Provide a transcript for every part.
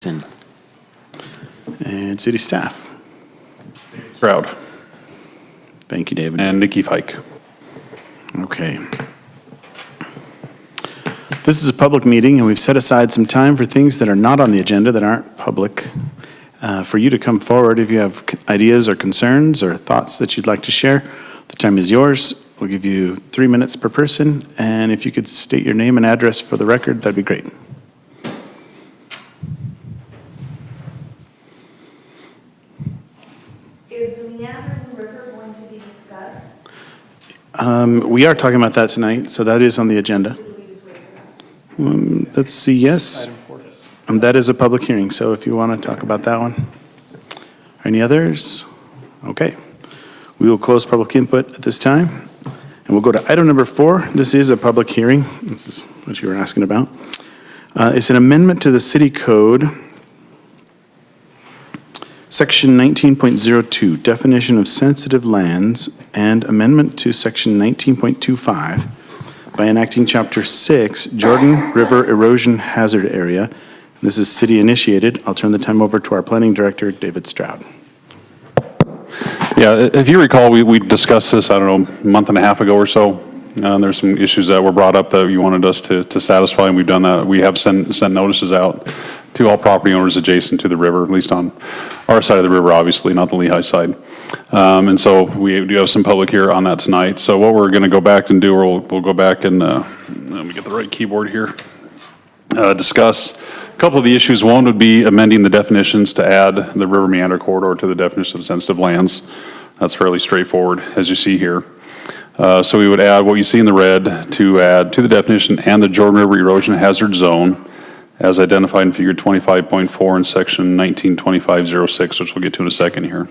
And city staff. Stroud. Thank you, David. And Nikki Fike. Okay. This is a public meeting, and we've set aside some time for things that are not on the agenda, that aren't public, for you to come forward if you have ideas or concerns or thoughts that you'd like to share. The time is yours. We'll give you 3 minutes per person, and if you could state your name and address for the record, that'd be great. Is the meandering river going to be discussed? We are talking about that tonight, so that is on the agenda. Or do we just wait for that? Let's see, yes. That is a public hearing, so if you want to talk about that one. Any others? Okay. We will close public input at this time, and we'll go to item number 4. This is a public hearing. This is what you were asking about. It's an amendment to the city code, section 19.02, definition of sensitive lands, and amendment to section 19.25 by enacting chapter 6, Jordan River Erosion Hazard Area. This is city initiated. I'll turn the time over to our planning director, David Stroud. Yeah, if you recall, we discussed this, I don't know, a month and a half ago or so. There's some issues that were brought up that you wanted us to satisfy, and we've done that. We have sent notices out to all property owners adjacent to the river, at least on our side of the river, obviously, not the Lehigh side. And so we do have some public here on that tonight. So what we're going to go back and do, we'll go back and let me get the right keyboard here. Discuss a couple of the issues. One would be amending the definitions to add the river meander corridor to the definition of sensitive lands. That's fairly straightforward, as you see here. So we would add what you see in the red to add to the definition and the Jordan River Erosion Hazard Zone as identified in figure 25.4 in section 1925-06, which we'll get to in a second here.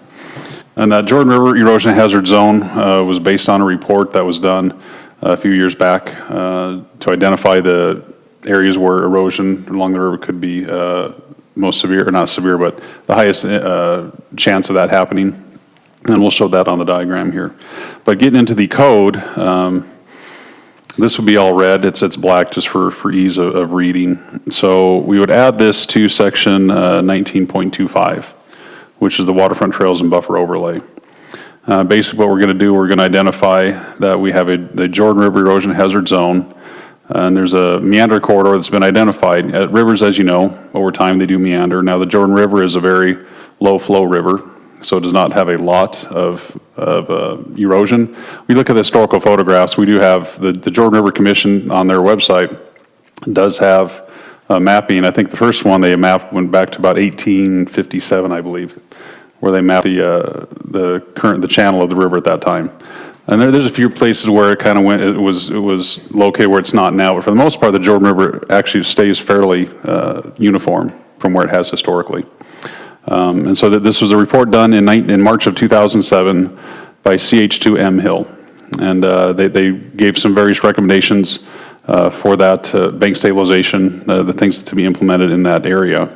And that Jordan River Erosion Hazard Zone was based on a report that was done a few years back to identify the areas where erosion along the river could be most severe, or not severe, but the highest chance of that happening. And we'll show that on the diagram here. But getting into the code, this would be all red. It's black just for ease of reading. So we would add this to section 19.25, which is the waterfront trails and buffer overlay. Basically what we're going to do, we're going to identify that we have the Jordan River Erosion Hazard Zone, and there's a meander corridor that's been identified. At rivers, as you know, over time they do meander. Now the Jordan River is a very low flow river, so it does not have a lot of erosion. We look at the historical photographs. We do have the Jordan River Commission on their website does have mapping. I think the first one they mapped went back to about 1857, I believe, where they mapped the channel of the river at that time. And there's a few places where it kind of went. It was located where it's not now. But for the most part, the Jordan River actually stays fairly uniform from where it has historically. And so this was a report done in March of 2007 by CH2M Hill. And they gave some various recommendations for that bank stabilization, the things to be implemented in that area.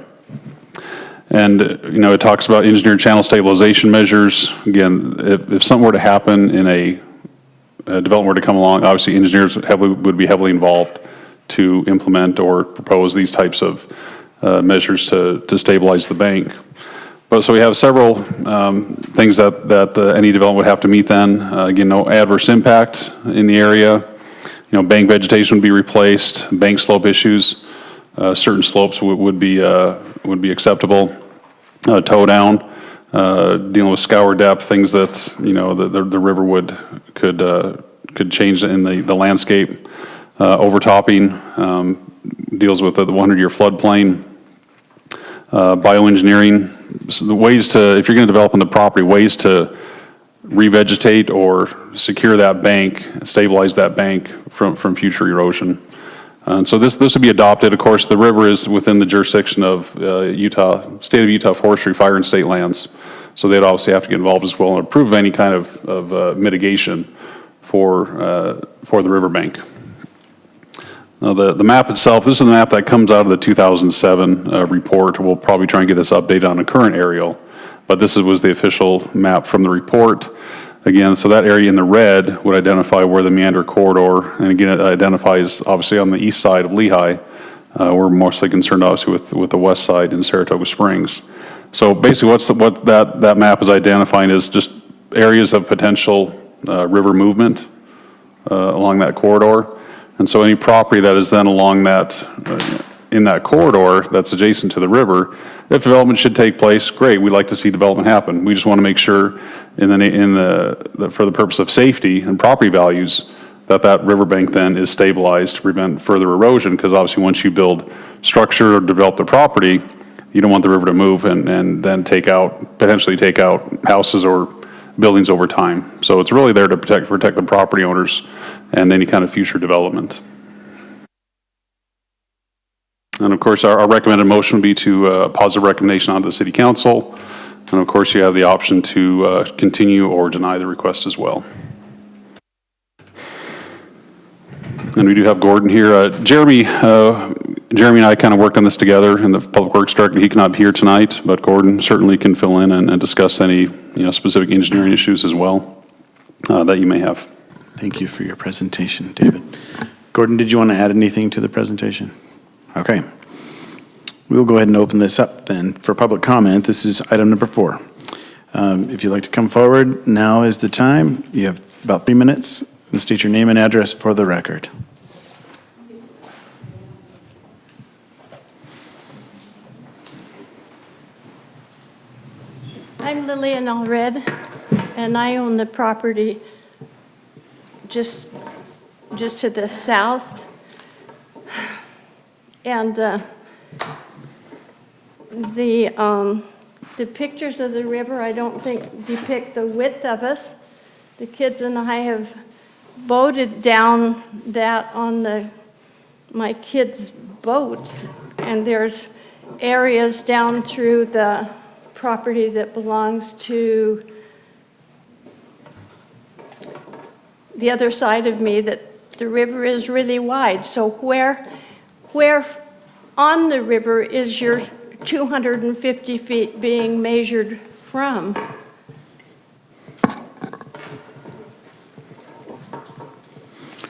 And, it talks about engineered channel stabilization measures. Again, if something were to happen in a development were to come along, obviously engineers would be heavily involved to implement or propose these types of measures to stabilize the bank. But so we have several things that any development would have to meet then. Again, no adverse impact in the area. Bank vegetation would be replaced, bank slope issues. Certain slopes would be acceptable. Toe down, dealing with scour depth, things that the river could change in the landscape. Overtopping deals with the 100-year floodplain. Bioengineering, so the ways to, if you're going to develop on the property, ways to revegetate or secure that bank, stabilize that bank from future erosion. And so this would be adopted. Of course, the river is within the jurisdiction of State of Utah Forestry, Fire, and State Lands. So they'd obviously have to get involved as well and approve any kind of mitigation for the riverbank. Now the map itself, this is the map that comes out of the 2007 report. We'll probably try and get this updated on a current aerial, but this was the official map from the report. Again, so that area in the red would identify where the meander corridor, and again, it identifies obviously on the east side of Lehigh, We're mostly concerned obviously with the west side in Saratoga Springs. So basically what that map is identifying is just areas of potential river movement along that corridor. And so any property that is then along that, in that corridor that's adjacent to the river, if development should take place, great, we'd like to see development happen. We just want to make sure for the purpose of safety and property values, that riverbank then is stabilized to prevent further erosion, because obviously once you build structure or develop the property, you don't want the river to move and then potentially take out houses or buildings over time. So it's really there to protect the property owners and any kind of future development. And of course, our recommended motion would be to positive recommendation onto the city council. And of course, you have the option to continue or deny the request as well. And we do have Gordon here. Jeremy and I kind of worked on this together in the Public Works Director. He cannot be here tonight, but Gordon certainly can fill in and discuss any specific engineering issues as well that you may have. Thank you for your presentation, David. Gordon, did you want to add anything to the presentation? Okay. We will go ahead and open this up then for public comment. This is item number 4. If you'd like to come forward, now is the time. You have about 3 minutes. And state your name and address for the record. I'm Lillian Allred, and I own the property just to the south. And the pictures of the river, I don't think depict the width of us. The kids and I have boated down that on my kids' boats, and there's areas down through the property that belongs to the other side of me that the river is really wide. So where on the river is your 250 feet being measured from?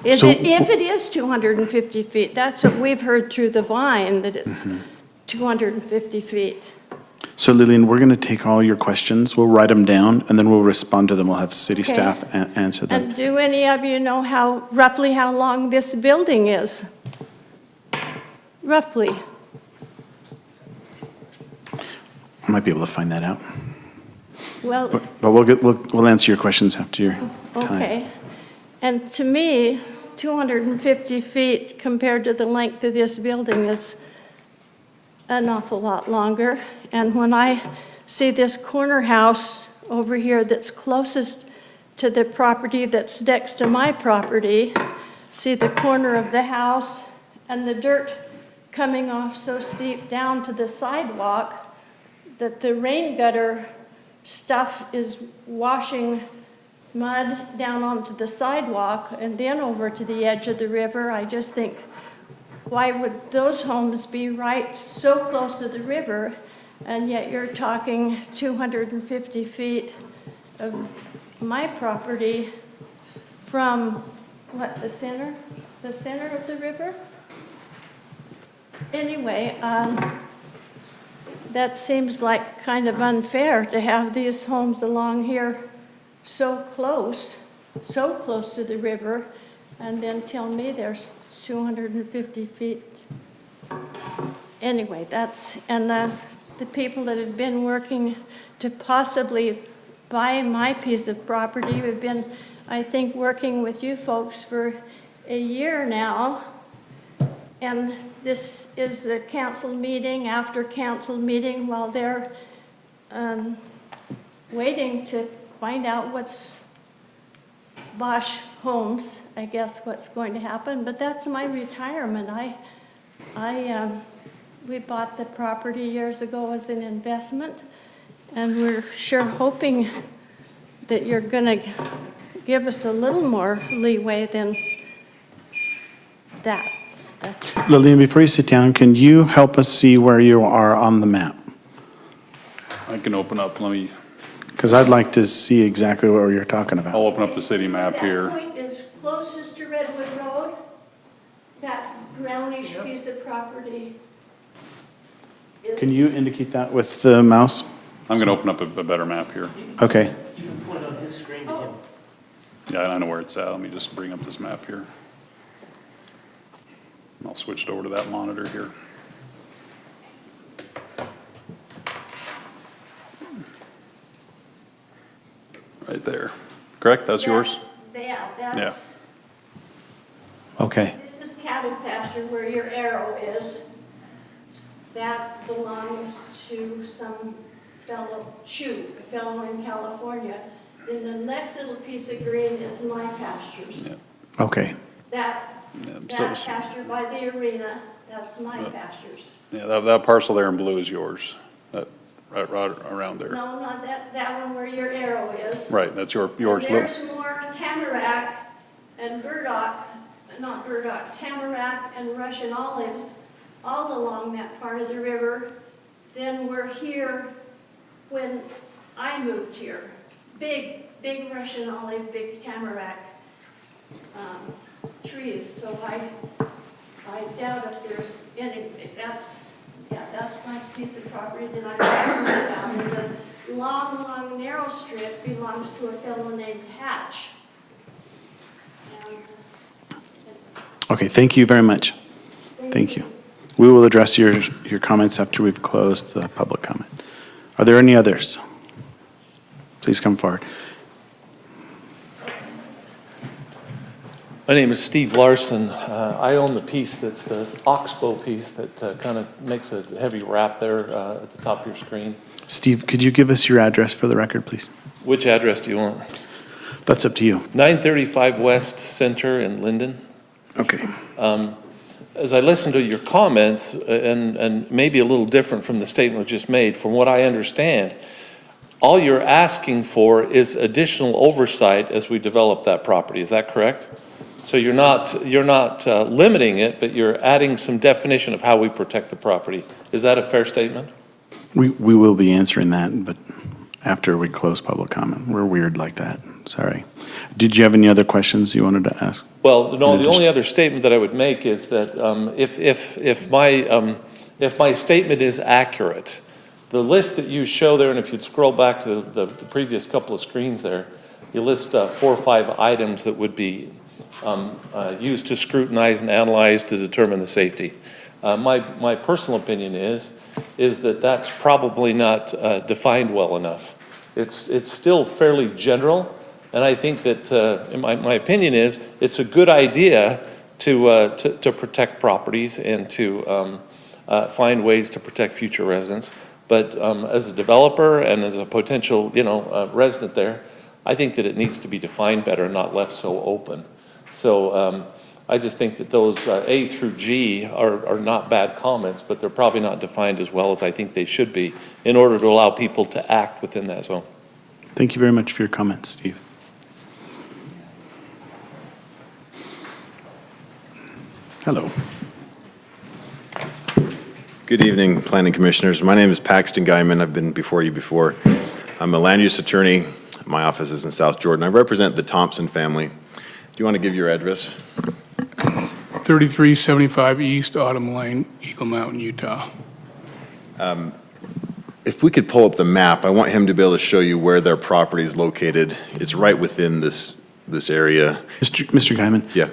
If it is 250 feet, that's what we've heard through the vine, that it's 250 feet. So Lillian, we're going to take all your questions. We'll write them down, and then we'll respond to them. We'll have city Okay. staff answer them. And do any of you know roughly how long this building is? Roughly. I might be able to find that out. Well, But we'll answer your questions after your time. okay. And to me, 250 feet compared to the length of this building is an awful lot longer. And when I see this corner house over here that's closest to the property that's next to my property, see the corner of the house and the dirt coming off so steep down to the sidewalk that the rain gutter stuff is washing mud down onto the sidewalk and then over to the edge of the river. I just think, why would those homes be right so close to the river, and yet you're talking 250 feet of my property from, what, the center? The center of the river? Anyway, that seems like kind of unfair to have these homes along here so close to the river, and then tell me there's 250 feet. Anyway, and the people that have been working to possibly buy my piece of property have been, I think, working with you folks for a year now. And this is a council meeting after council meeting while they're waiting to find out what's Bosch Homes, I guess, what's going to happen. But that's my retirement. We bought the property years ago as an investment, and we're sure hoping that you're going to give us a little more leeway than that. Lillian, before you sit down, can you help us see where you are on the map? I can open up, Because I'd like to see exactly what you're talking about. I'll open up the city map here. That point is closest to Redwood Road. That brownish piece of property is... Can you indicate that with the mouse? I'm going to open up a better map here. Okay. You can point on his screen to him. Yeah, I know where it's at. Let me just bring up this map here. And I'll switch it over to that monitor here. Right there. Correct? That's yours? Yeah, Yeah. that's... Okay. This is cattle pasture where your arrow is. That belongs to some fellow, a fellow in California. Then the next little piece of green is my pastures. Yeah. Okay. That so- pasture by the arena, that's my pastures. Yeah, that parcel there in blue is yours. That, right around there. No, not that one where your arrow is. Right, that's yours. And there's more tamarack and tamarack and Russian olives all along that part of the river. Then we're here when I moved here. Big Russian olive, big tamarack trees. So I doubt if there's any, that's my piece of property. Then I down, and the long, narrow strip belongs to a fellow named Hatch. And, Okay, thank you very much. Thank you. We will address your comments after we've closed the public comment. Are there any others? Please come forward. My name is Steve Larson. I own the piece that's the oxbow piece that kind of makes a heavy wrap there at the top of your screen. Steve, could you give us your address for the record, please? Which address do you want? That's up to you. 935 West Center in Linden. Okay. As I listened to your comments, and maybe a little different from the statement just made, from what I understand, all you're asking for is additional oversight as we develop that property. Is that correct? So you're not limiting it, but you're adding some definition of how we protect the property. Is that a fair statement? We will be answering that, but after we close public comment. We're weird like that. Sorry. Did you have any other questions you wanted to ask? Well, no, the only other statement that I would make is that if my statement is accurate, the list that you show there, and if you'd scroll back to the previous couple of screens there, you list 4 or 5 items that would be used to scrutinize and analyze to determine the safety. My personal opinion is that that's probably not defined well enough. It's still fairly general, and I think that, my opinion is, it's a good idea to protect properties and to find ways to protect future residents. But as a developer and as a potential, resident there, I think that it needs to be defined better and not left so open. So I just think that those A through G are not bad comments, but they're probably not defined as well as I think they should be in order to allow people to act within that zone. Thank you very much for your comments, Steve. Hello. Good evening, Planning Commissioners. My name is Paxton Guyman. I've been before you before. I'm a land use attorney. My office is in South Jordan. I represent the Thompson family. Do you want to give your address? 3375 East Autumn Lane, Eagle Mountain, Utah. If we could pull up the map, I want him to be able to show you where their property is located. It's right within this area. Mr. Guyman? Yeah.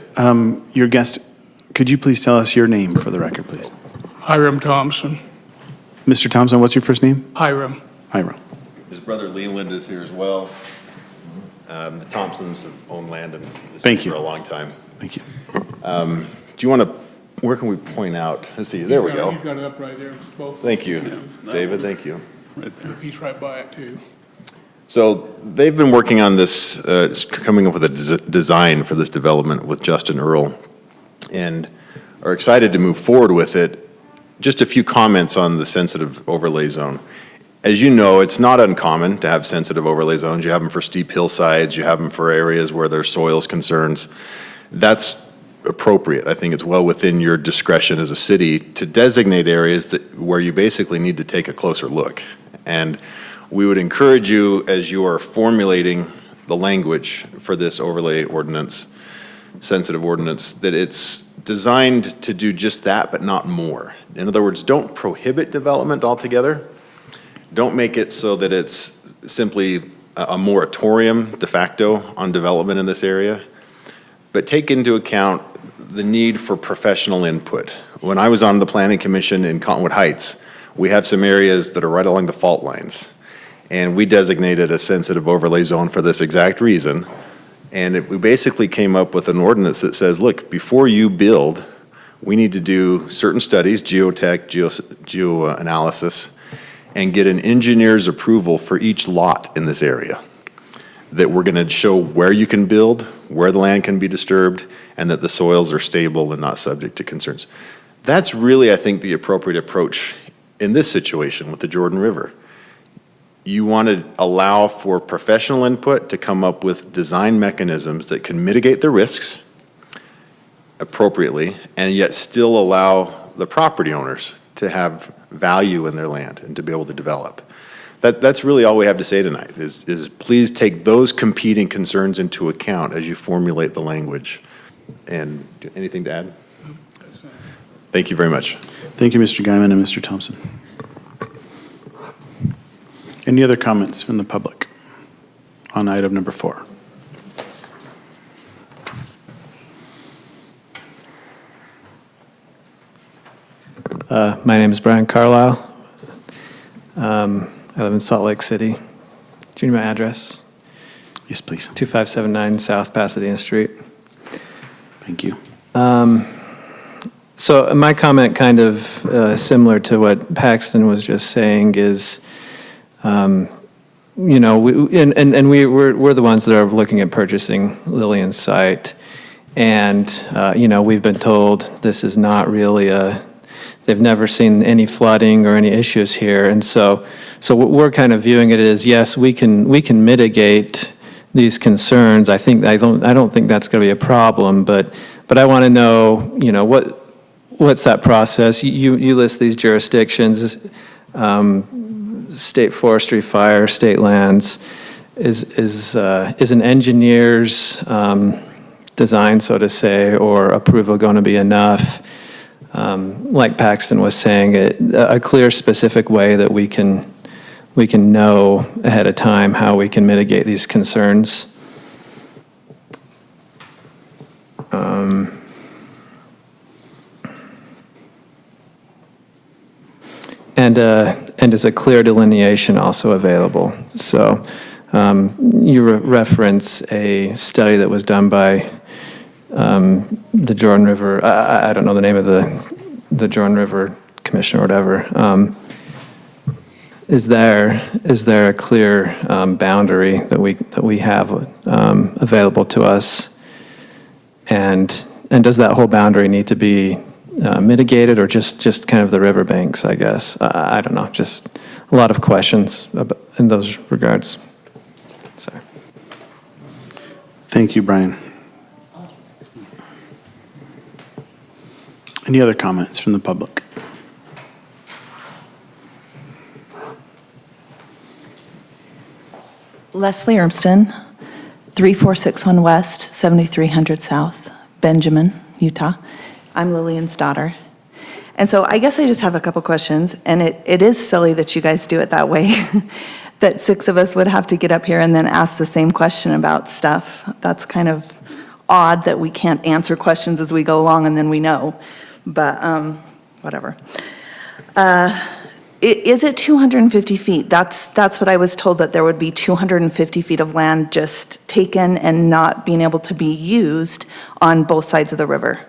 Your guest, could you please tell us your name for the record, please? Hiram Thompson. Mr. Thompson, what's your first name? Hiram. Hiram. His brother Leland is here as well. The Thompsons have owned land in the Thank city you. for a long time. Thank you. Do you want to, where can we point out? Let's see, there we go. You've got it up right there, both. Thank you, David, thank you. Right there. He's right by it, too. So they've been working on this, coming up with a design for this development with Justin Earl, and are excited to move forward with it. Just a few comments on the sensitive overlay zone. As you know, it's not uncommon to have sensitive overlay zones. You have them for steep hillsides, you have them for areas where there's soils concerns. That's appropriate. I think it's well within your discretion as a city to designate areas where you basically need to take a closer look. And we would encourage you, as you are formulating the language for this overlay ordinance, sensitive ordinance, that it's designed to do just that, but not more. In other words, don't prohibit development altogether. Don't make it so that it's simply a moratorium de facto on development in this area, but take into account the need for professional input. When I was on the Planning Commission in Cottonwood Heights, we have some areas that are right along the fault lines, and we designated a sensitive overlay zone for this exact reason. And we basically came up with an ordinance that says, look, before you build, we need to do certain studies, geotech, geoanalysis, and get an engineer's approval for each lot in this area. That we're gonna show where you can build, where the land can be disturbed, and that the soils are stable and not subject to concerns. That's really, I think, the appropriate approach in this situation with the Jordan River. You want to allow for professional input to come up with design mechanisms that can mitigate the risks appropriately, and yet still allow the property owners to have value in their land and to be able to develop. That's really all we have to say tonight, is please take those competing concerns into account as you formulate the language. And anything to add? Thank you very much. Thank you, Mr. Guyman and Mr. Thompson. Any other comments from the public on item number 4? My name is Brian Carlisle. I live in Salt Lake City. Do you need my address? Yes, please. 2579 South Pasadena Street. Thank you. So my comment, kind of similar to what Paxton was just saying, is, you know, we're the ones that are looking at purchasing Lillian's site, and you know, we've been told this is not really they've never seen any flooding or any issues here, and so what we're kind of viewing it as, yes, we can mitigate these concerns. I don't think that's going to be a problem, but I want to know, you know, what's that process? You list these jurisdictions, state forestry, fire, state lands. Is an engineer's design, so to say, or approval going to be enough? Like Paxton was saying, a clear, specific way that we can know ahead of time how we can mitigate these concerns. And is a clear delineation also available? So you reference a study that was done by the Jordan River, I don't know the name of the Jordan River Commission or whatever. Is there a clear boundary that we have available to us? And does that whole boundary need to be mitigated, or just kind of the riverbanks, I guess? I don't know, just a lot of questions in those regards. Sorry. Thank you, Brian. Any other comments from the public? Leslie Urmston, 3461 West, 7300 South, Benjamin, Utah. I'm Lillian's daughter. And so I guess I just have a couple questions, and it is silly that you guys do it that way, that 6 of us would have to get up here and then ask the same question about stuff. That's kind of odd that we can't answer questions as we go along and then we know, but whatever. Is it 250 feet? That's what I was told, that there would be 250 feet of land just taken and not being able to be used on both sides of the river.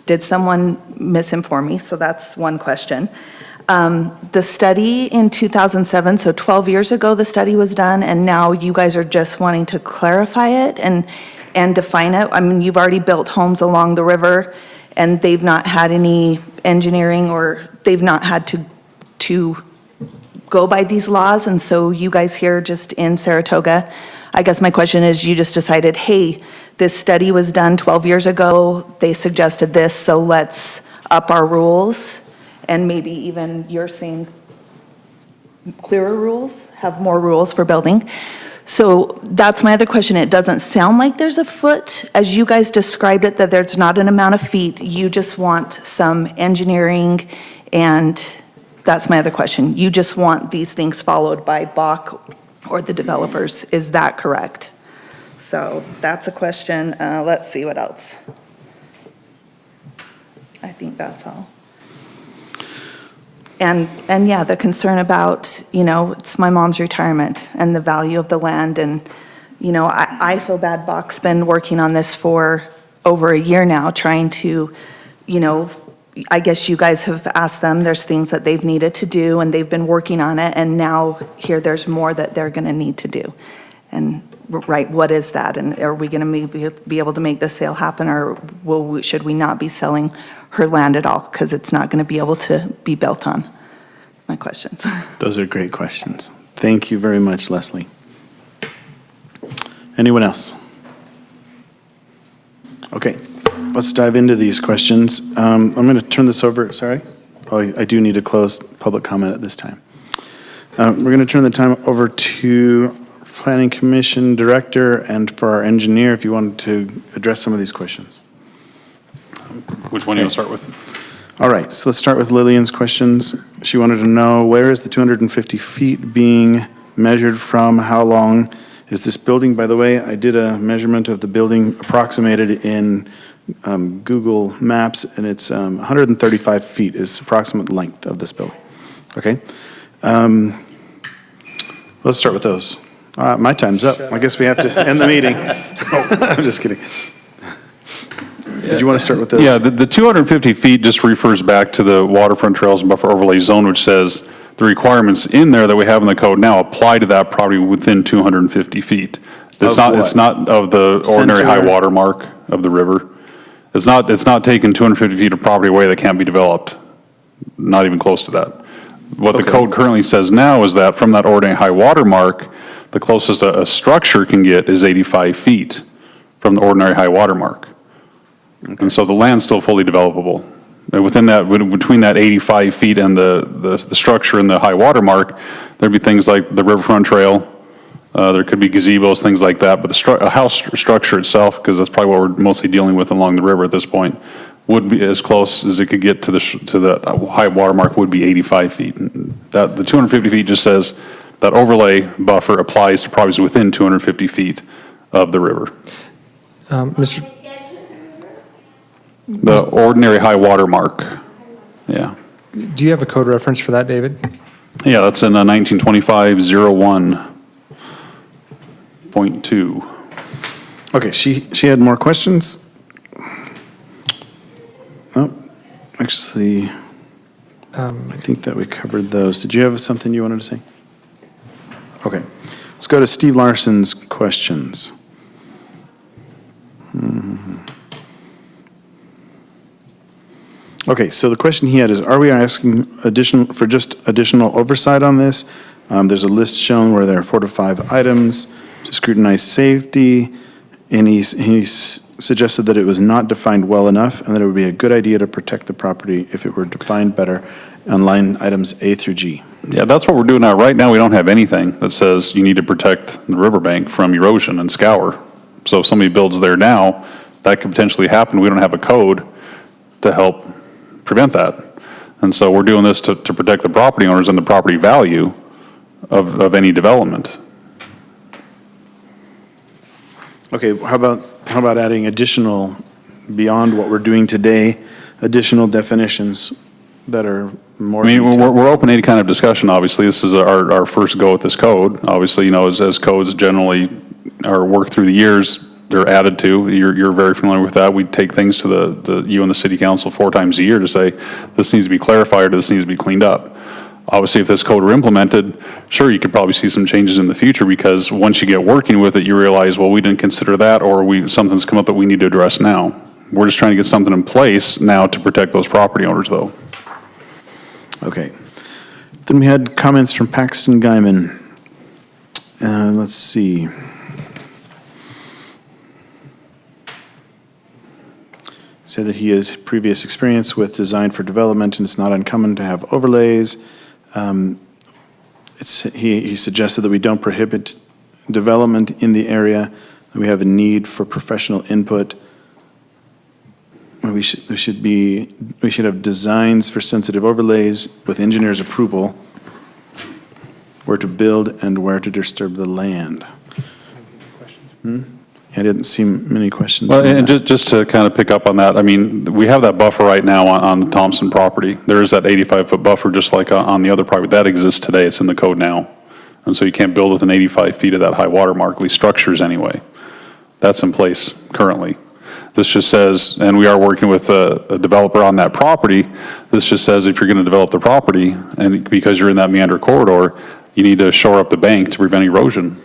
Did someone misinform me? So that's one question. The study in 2007, so 12 years ago the study was done, and now you guys are just wanting to clarify it and define it. I mean, you've already built homes along the river, and they've not had any engineering, or they've not had to go by these laws, and so you guys here just in Saratoga, I guess my question is, you just decided, hey, this study was done 12 years ago, they suggested this, so let's up our rules, and maybe even you're saying clearer rules, have more rules for building. So that's my other question. It doesn't sound like there's a foot, as you guys described it, that there's not an amount of feet. You just want some engineering, and that's my other question. You just want these things followed by Bach or the developers. Is that correct? So that's a question. Let's see what else. I think that's all. And yeah, the concern about, it's my mom's retirement and the value of the land. And, I feel bad. Bach's been working on this for over a year now, trying to, I guess you guys have asked them, there's things that they've needed to do and they've been working on it. And now here there's more that they're going to need to do. And right, what is that? And are we going to maybe be able to make this sale happen, or should we not be selling her land at all because it's not going to be able to be built on? My questions. Those are great questions. Thank you very much, Leslie. Anyone else? Okay, let's dive into these questions. I'm going to turn this over, sorry. Oh, I do need to close public comment at this time. We're going to turn the time over to Planning Commission Director and for our engineer, if you wanted to address some of these questions. Which one do you want to start with? All right, so let's start with Lillian's questions. She wanted to know, where is the 250 feet being measured from? How long is this building? By the way, I did a measurement of the building approximated in Google Maps, and it's 135 feet is approximate length of this building. Okay? Let's start with those. My time's up. I guess we have to end the meeting. I'm just kidding. Did you want to start with this? Yeah, the 250 feet just refers back to the waterfront trails and buffer overlay zone, which says the requirements in there that we have in the code now apply to that property within 250 feet. It's not of the ordinary high water mark of the river. It's not taking 250 feet of property away that can't be developed. Not even close to that. What the code currently says now is that from that ordinary high water mark, the closest a structure can get is 85 feet from the ordinary high water mark. And so the land's still fully developable. And within that, between that 85 feet and the structure and the high water mark, there'd be things like the riverfront trail, there could be gazebos, things like that, but the house structure itself, because that's probably what we're mostly dealing with along the river at this point, would be as close as it could get to the high water mark would be 85 feet. That the 250 feet just says that overlay buffer applies to properties within 250 feet of the river. Mr. The ordinary high water mark, yeah. Do you have a code reference for that, David? Yeah, that's in 1925-01.2. Okay, she had more questions? Oh, actually, I think that we covered those. Did you have something you wanted to say? Okay, let's go to Steve Larson's questions. Okay, so the question he had is, are we asking for just additional oversight on this? There's a list shown where there are 4 to 5 items to scrutinize safety, and he suggested that it was not defined well enough and that it would be a good idea to protect the property if it were defined better on line items A through G. Yeah, that's what we're doing now. Right now, we don't have anything that says you need to protect the riverbank from erosion and scour. So if somebody builds there now, that could potentially happen. We don't have a code to help prevent that. And so we're doing this to protect the property owners and the property value of any development. Okay, how about adding additional, beyond what we're doing today, additional definitions that are more I mean, detailed? we're open to any kind of discussion, obviously. This is our first go at this code. Obviously, as codes generally are worked through the years, they're added to. You're very familiar with that. We take things to you and the city council 4 times a year to say, this needs to be clarified, or this needs to be cleaned up. Obviously, if this code were implemented, sure, you could probably see some changes in the future, because once you get working with it, you realize, well, we didn't consider that, or something's come up that we need to address now. We're just trying to get something in place now to protect those property owners, though. Okay. Then we had comments from Paxton Guyman. Let's see. Say that he has previous experience with design for development, and it's not uncommon to have overlays. He suggested that we don't prohibit development in the area, that we have a need for professional input. We should have designs for sensitive overlays with engineer's approval, where to build and where to disturb the land. I didn't see many questions. Well, on and that. just to kind of pick up on that, I mean, we have that buffer right now on the Thompson property. There is that 85-foot buffer, just like on the other property. That exists today, it's in the code now. And so you can't build within 85 feet of that high water mark, at least structures anyway. That's in place currently. This just says, and we are working with a developer on that property, this just says if you're going to develop the property, and because you're in that meander corridor, you need to shore up the bank to prevent erosion.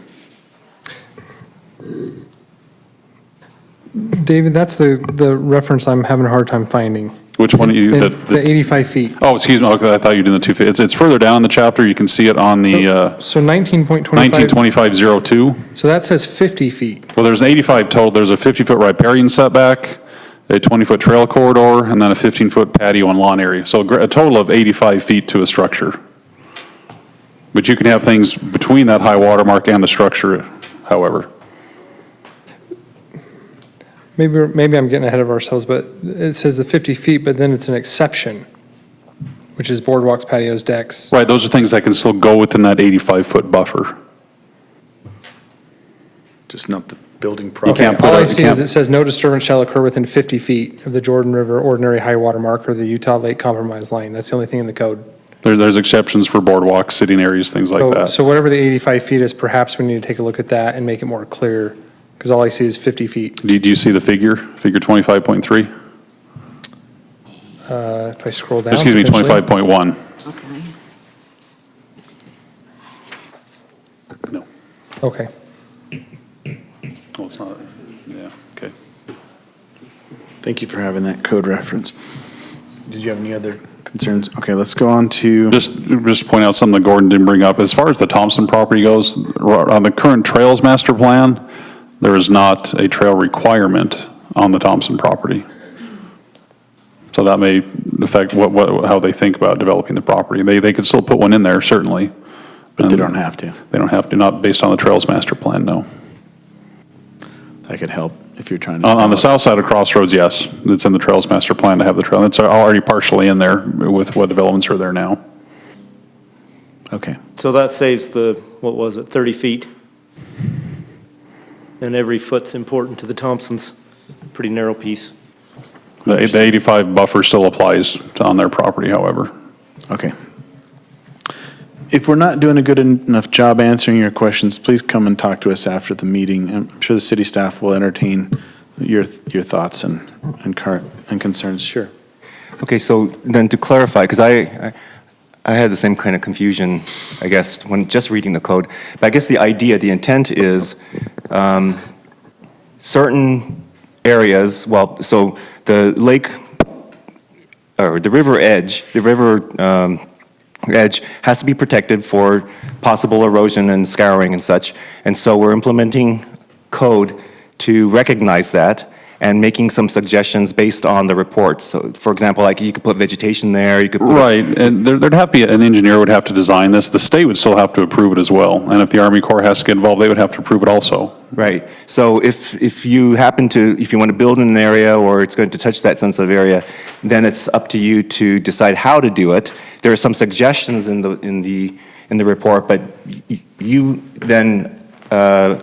David, that's the reference I'm having a hard time finding. Which one are you? The 85 feet. Oh, excuse me, okay, I thought you were doing the 2 feet. It's further down in the chapter, you can see it on the So 19.25. 192502. So that says 50 feet. Well, there's an 85 total, there's a 50-foot riparian setback, a 20-foot trail corridor, and then a 15-foot patio and lawn area. So a total of 85 feet to a structure. But you can have things between that high water mark and the structure, however. Maybe I'm getting ahead of ourselves, but it says the 50 feet, but then it's an exception, which is boardwalks, patios, decks. Right, those are things that can still go within that 85-foot buffer. Just not the building You property. can't put All a- I see is it says no disturbance shall occur within 50 feet of the Jordan River ordinary high water mark or the Utah Lake Compromise line. That's the only thing in the code. There's exceptions for boardwalks, sitting areas, things like that. So whatever the 85 feet is, perhaps we need to take a look at that and make it more clear, because all I see is 50 feet. Do you see the figure 25.3? If I scroll down. Excuse me, potentially. 25.1. Okay. No, Okay. well, it's not, yeah, okay. Thank you for having that code reference. Did you have any other concerns? Okay, let's go on to, Just to point out something that Gordon didn't bring up, as far as the Thompson property goes, on the current Trails Master Plan, there is not a trail requirement on the Thompson property. So that may affect how they think about developing the property. They could still put one in there, certainly. but they don't have to. They don't have to, not based on the Trails Master Plan, no. That could help if you're trying to. On the south side of Crossroads, yes, it's in the Trails Master Plan to have the trail. It's already partially in there with what developments are there now. Okay, So that saves the, what was it, 30 feet? And every foot's important to the Thompsons. Pretty narrow piece. The 85 buffer still applies on their property, however. okay. If we're not doing a good enough job answering your questions, please come and talk to us after the meeting. I'm sure the city staff will entertain your thoughts and concerns. Sure. Okay, so then to clarify, because I had the same kind of confusion, I guess, when just reading the code. But I guess the idea, the intent is certain areas, well, so the lake, or the river edge, edge has to be protected for possible erosion and scouring and such. And so we're implementing code to recognize that and making some suggestions based on the report. So, for example, like you could put vegetation there, you could put... Right, and there'd have to be, an engineer would have to design this. The state would still have to approve it as well. And if the Army Corps has to get involved, they would have to approve it also. Right. So if you happen to, if you want to build in an area or it's going to touch that sensitive area, then it's up to you to decide how to do it. There are some suggestions in the report, but you then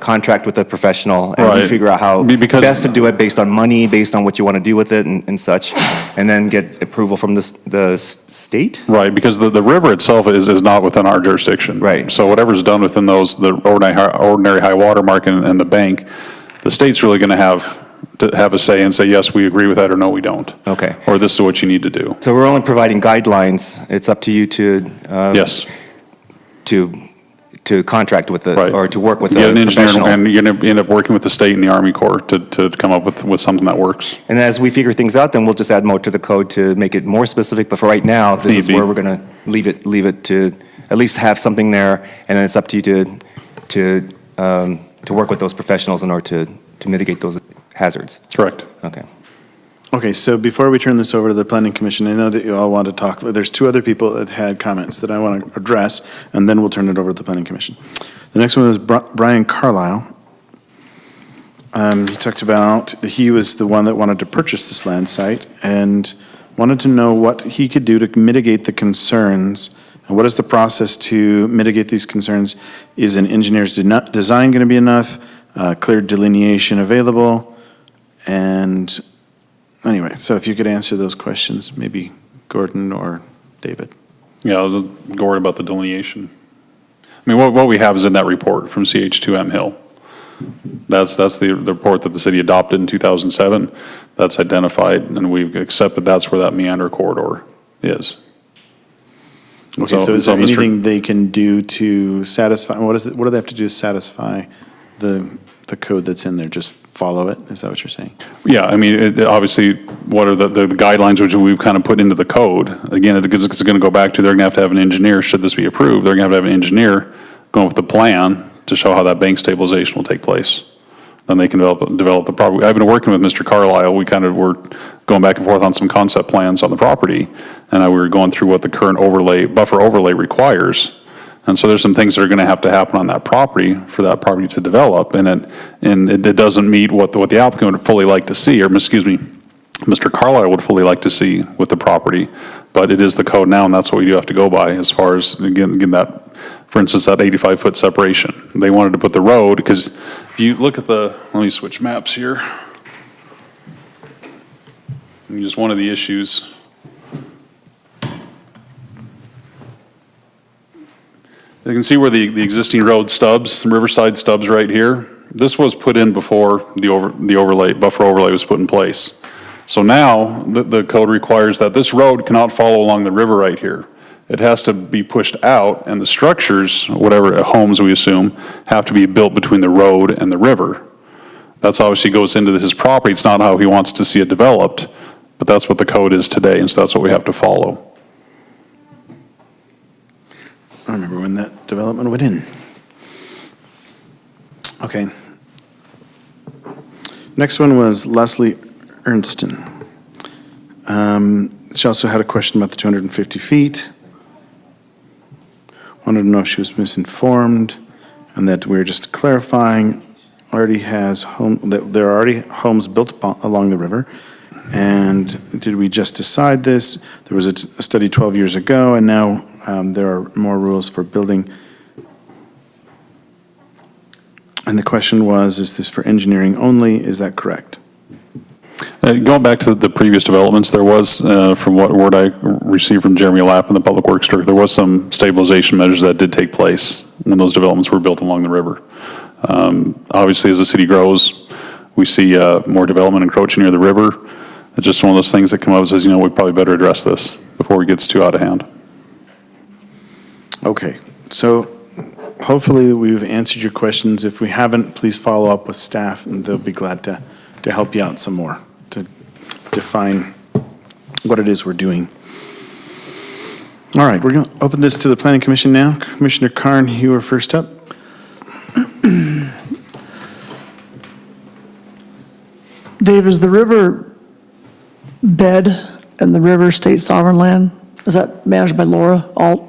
contract with a professional and you Right. figure out how Because- best to do it based on money, based on what you want to do with it and such, and then get approval from the state? Right, because the river itself is not within our jurisdiction. Right. So whatever's done within those, the ordinary high water mark and the bank, the state's really going to have a say and say, yes, we agree with that, or no, we don't. Okay. Or this is what you need to do. So we're only providing guidelines. It's up to you to... Yes. To contract with Right. or to work with You get an a engineer, professional. and you're going to end up working with the state and the Army Corps to come up with something that works. And as we figure things out, then we'll just add more to the code to make it more specific. But for right now, this Need is be. where we're going to leave it to at least have something there, and then it's up to you to work with those professionals in order to mitigate those hazards. Correct. Okay. Okay, so before we turn this over to the planning commission, I know that you all want to talk, there's two other people that had comments that I want to address, and then we'll turn it over to the planning commission. The next one is Brian Carlisle. He talked about, he was the one that wanted to purchase this land site and wanted to know what he could do to mitigate the concerns, and what is the process to mitigate these concerns? Is an engineer's design going to be enough? Clear delineation available? And anyway, so if you could answer those questions, maybe Gordon or David. Yeah, go worry about the delineation. I mean, what we have is in that report from CH2M Hill. That's the report that the city adopted in 2007. That's identified, and we've accepted that's where that meander corridor is. Okay, so is there Mr. anything they can do to satisfy, what do they have to do to satisfy the code that's in there? Just follow it? Is that what you're saying? Yeah, I mean, obviously, what are the guidelines which we've kind of put into the code? Again, it's going to go back to, they're going to have an engineer, should this be approved, they're going to have an engineer going with the plan to show how that bank stabilization will take place. Then they can develop the property. I've been working with Mr. Carlisle. We kind of were going back and forth on some concept plans on the property, and we were going through what the current buffer overlay requires. And so there's some things that are going to happen on that property for that property to develop, and it doesn't meet what the applicant would fully like to see, or excuse me, Mr. Carlisle would fully like to see with the property, but it is the code now, and that's what we do have to go by as far as, again that, for instance, that 85-foot separation. They wanted to put the road, because if you look at let me switch maps here. And just one of the issues. You can see where the existing road stubs, Riverside stubs right here. This was put in before the overlay, buffer overlay was put in place. So now the code requires that this road cannot follow along the river right here. It has to be pushed out, and the structures, whatever homes we assume, have to be built between the road and the river. That's obviously goes into his property. It's not how he wants to see it developed, but that's what the code is today, and so that's what we have to follow. I remember when that development went in. Okay. Next one was Leslie Ernston. She also had a question about the 250 feet. Wanted to know if she was misinformed, and that we were just clarifying, that there are already homes built along the river. And did we just decide this? There was a study 12 years ago, and now there are more rules for building. And the question was, is this for engineering only? Is that correct? Going back to the previous developments, there was, from what word I received from Jeremy Lapp in the Public Works Director, there was some stabilization measures that did take place when those developments were built along the river. Obviously, as the city grows, we see more development encroaching near the river. It's just one of those things that come up and says, you know, we probably better address this before it gets too out of hand. Okay, so hopefully we've answered your questions. If we haven't, please follow up with staff, and they'll be glad to help you out some more, to define what it is we're doing. All right, we're going to open this to the Planning Commission now. Commissioner Carn, you were first up. Dave, is the river bed and the river state sovereign land? Is that managed by Laura Alt?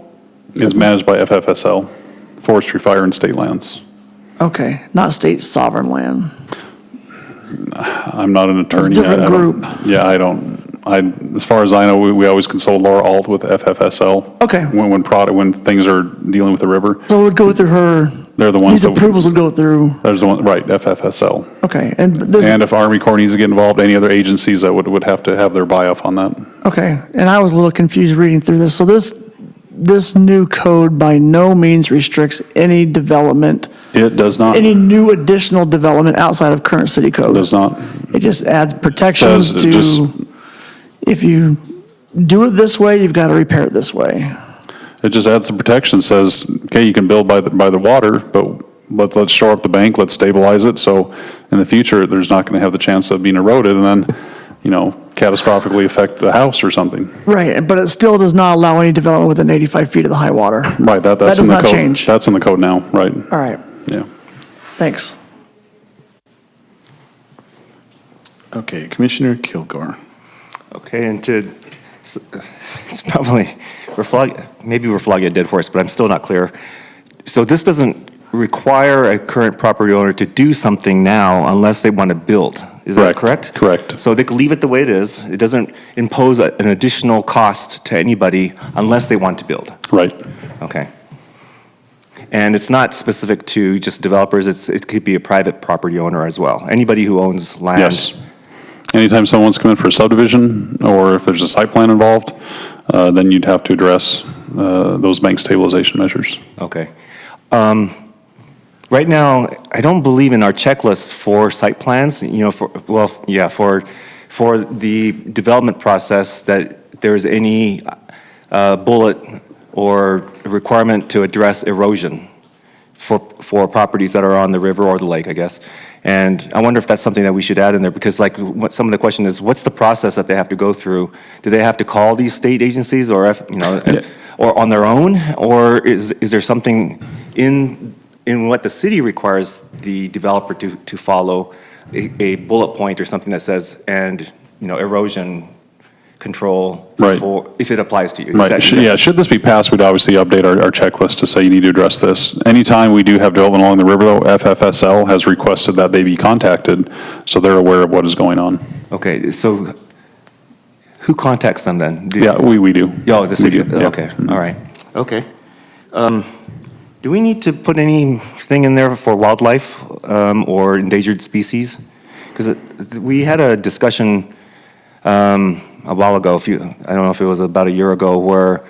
It's managed by FFSL, Forestry, Fire, and State Lands. Okay, not state sovereign land. I'm not an attorney. It's a different group. As far as I know, we always consult Laura Alt with FFSL. Okay. When things are dealing with the river. So it would go through her. They're the ones These that. approvals would go through. There's the one, right, FFSL. Okay, And if Army Corps needs to get involved, any other agencies that would have to have their buy-off on that. Okay, and I was a little confused reading through this. So this new code by no means restricts any development, It does not. any new additional development outside of current city code. Does not. It just adds protections Does- it just- to, if you do it this way, you've got to repair it this way. It just adds the protection, says, okay, you can build by the water, but let's shore up the bank, let's stabilize it, so in the future, there's not going to have the chance of being eroded and then, you know, catastrophically affect the house or something. Right, but it still does not allow any development within 85 feet of the high water. Right, that's does in the not code. change. That's in the code now, right, All right, yeah. thanks. Okay, Commissioner Kilgore. Okay, and it's probably, maybe we're flogging a dead horse, but I'm still not clear. So this doesn't require a current property owner to do something now unless they want to build. Is that correct? Correct. So they could leave it the way it is. It doesn't impose an additional cost to anybody unless they want to build. Right. Okay. And it's not specific to just developers, it could be a private property owner as well. Anybody who owns land. Yes. Anytime someone's come in for a subdivision, or if there's a site plan involved, then you'd have to address those bank stabilization measures. Okay. Right now, I don't believe in our checklists for site plans, for the development process that there's any bullet or requirement to address erosion for properties that are on the river or the lake, I guess. And I wonder if that's something that we should add in there, because some of the question is, what's the process that they have to go through? Do they have to call these state agencies or on their own? Or is there something in what the city requires the developer to follow, a bullet point or something that says, and, erosion control Right. if it applies to you? Right. Should this be passed, we'd obviously update our checklist to say you need to address this. Anytime we do have development along the river, though, FFSL has requested that they be contacted, so they're aware of what is going on. Okay, so who contacts them then? Yeah, we do. Oh, the city, We do, yeah. okay, all right, okay. Do we need to put anything in there for wildlife or endangered species? Because we had a discussion a while ago, I don't know if it was about a year ago, where,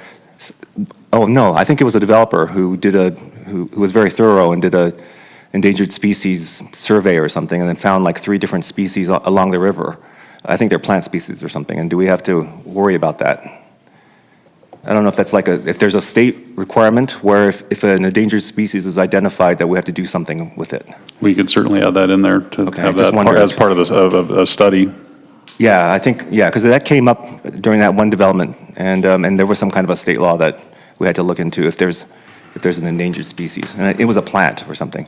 I think it was a developer who who was very thorough and did a endangered species survey or something, and then found like 3 different species along the river. I think they're plant species or something, and do we have to worry about that? I don't know if that's if there's a state requirement where if an endangered species is identified, that we have to do something with it. We could certainly add that in there to Okay, have I just that wondered. as part of a study. Yeah, I think, because that came up during that one development, and there was some kind of a state law that we had to look into if there's an endangered species, and it was a plant or something.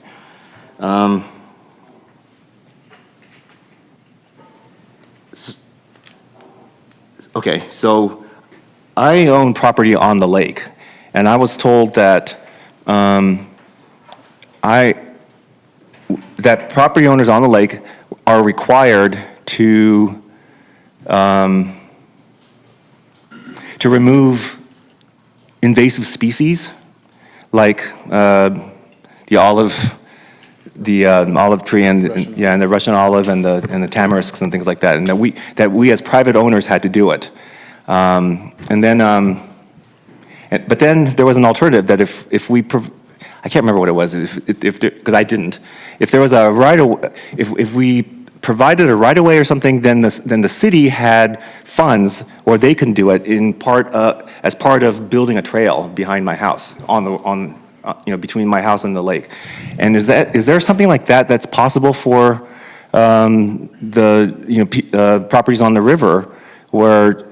Okay, so I own property on the lake, and I was told that that property owners on the lake are required to remove invasive species like the olive tree and the Russian olive and the tamarisks and things like that, and that we as private owners had to do it. But then there was an alternative that if we I can't remember what it was, because I didn't. If there was a if we provided a right-of-way or something, then the city had funds, or they can do it as part of building a trail behind my house, between my house and the lake. And is there something like that that's possible for properties on the river where?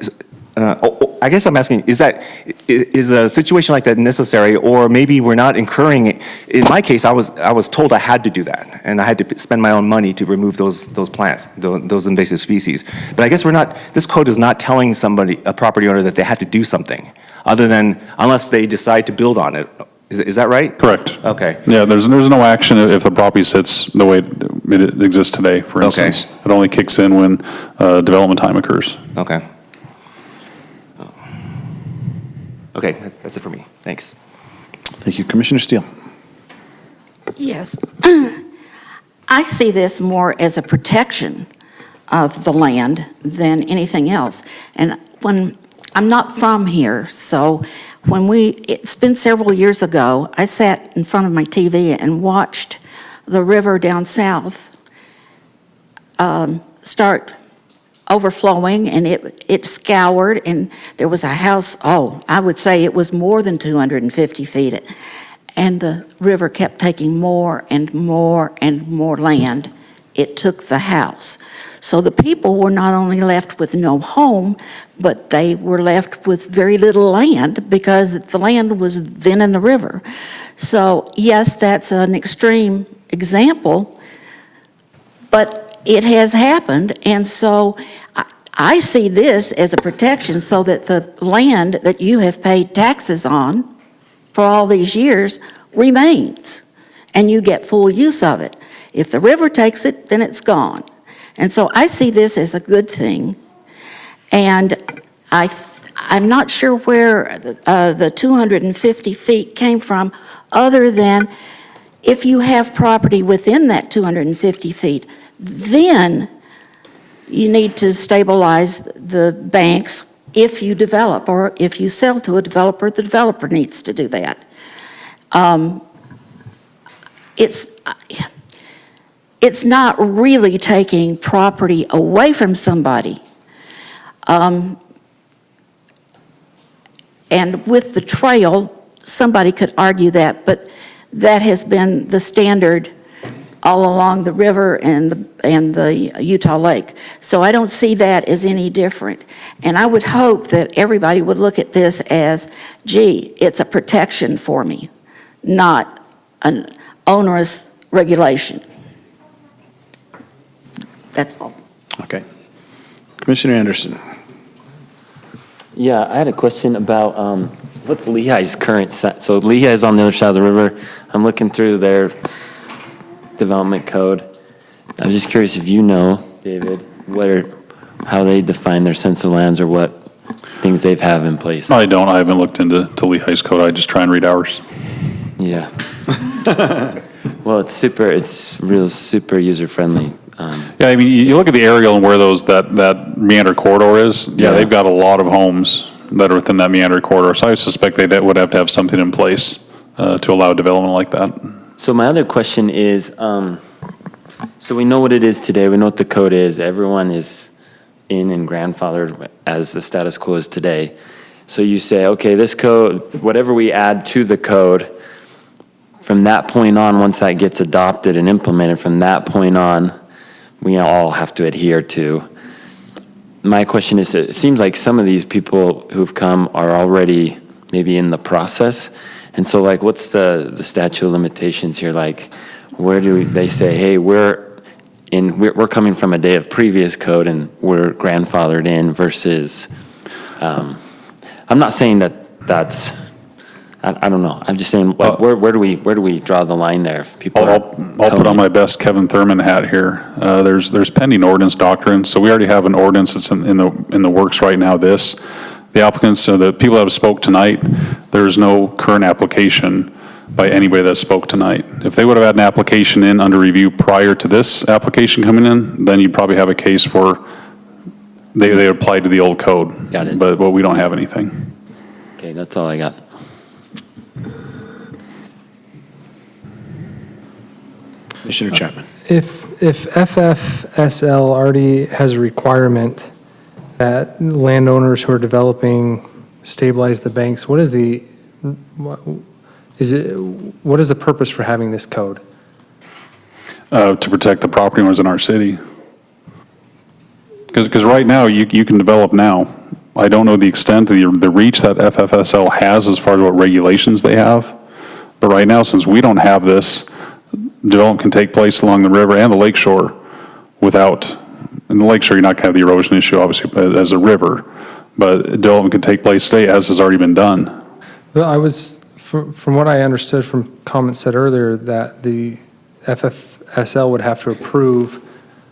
I guess I'm asking, is a situation like that necessary, or maybe we're not incurring it? In my case, I was told I had to do that, and I had to spend my own money to remove those plants, those invasive species. But I guess this code is not telling a property owner, that they have to do something, other than unless they decide to build on it. Is that right? Correct. Okay. Yeah, there's no action if the property sits the way it exists today, for instance. Okay. It only kicks in when development time occurs. Okay. Okay, that's it for me. Thanks. Thank you. Commissioner Steele. Yes. I see this more as a protection of the land than anything else. And when I'm not from here, so it's been several years ago, I sat in front of my TV and watched the river down south start overflowing, and it scoured, and there was a house, I would say it was more than 250 feet, and the river kept taking more and more and more land. It took the house. So the people were not only left with no home, but they were left with very little land, because the land was then in the river. So yes, that's an extreme example, but it has happened, and so I see this as a protection so that the land that you have paid taxes on for all these years remains, and you get full use of it. If the river takes it, then it's gone. And so I see this as a good thing. And I'm not sure where the 250 feet came from, other than if you have property within that 250 feet, then you need to stabilize the banks if you develop, or if you sell to a developer, the developer needs to do that. It's not really taking property away from somebody. And with the trail, somebody could argue that, but that has been the standard all along the river and the Utah Lake. So I don't see that as any different. And I would hope that everybody would look at this as, gee, it's a protection for me, not an onerous regulation. That's all. Okay. Commissioner Anderson. Yeah, I had a question about what's Lehigh's current, so Lehigh is on the other side of the river. I'm looking through their development code. I'm just curious if you know, David, how they define their sensitive lands or what things they've have in place. I don't. I haven't looked into Lehigh's code. I just try and read ours. Yeah. Well, it's real super user-friendly. Yeah, I mean, you look at the aerial and where that meander corridor is, yeah, they've got a lot of homes that are within that meander corridor. So I suspect they would have to have something in place to allow development like that. So my other question is, so we know what it is today, we know what the code is, everyone is in and grandfathered as the status quo is today. So you say, okay, this code, whatever we add to the code, from that point on, once that gets adopted and implemented, from that point on, we all have to adhere to. My question is, it seems like some of these people who've come are already maybe in the process. And so like, what's the statute of limitations here? Like, where do they say, hey, we're coming from a day of previous code and we're grandfathered in versus, I'm not saying that's, I don't know. I'm just saying, like, where do we draw the line there? If people I'll put on my best Kevin Thurman hat here. There's pending ordinance doctrine, so we already have an ordinance that's in the works right now. The applicants, the people that have spoke tonight, there's no current application by anybody that spoke tonight. If they would have had an application in under review prior to this application coming in, then you'd probably have a case for they applied to the old code. Got it. But we don't have anything. Okay, that's all I got. Commissioner Chapman. If FFSL already has a requirement that landowners who are developing stabilize the banks, what is the purpose for having this code? To protect the property owners in our city. Because right now, you can develop now. I don't know the extent of the reach that FFSL has as far as what regulations they have. But right now, since we don't have this, development can take place along the river and the lakeshore without, in the lakeshore, you're not going to have the erosion issue, obviously, as a river. But development can take place today, as has already been done. Well, from what I understood from comments said earlier, that the FFSL would have to approve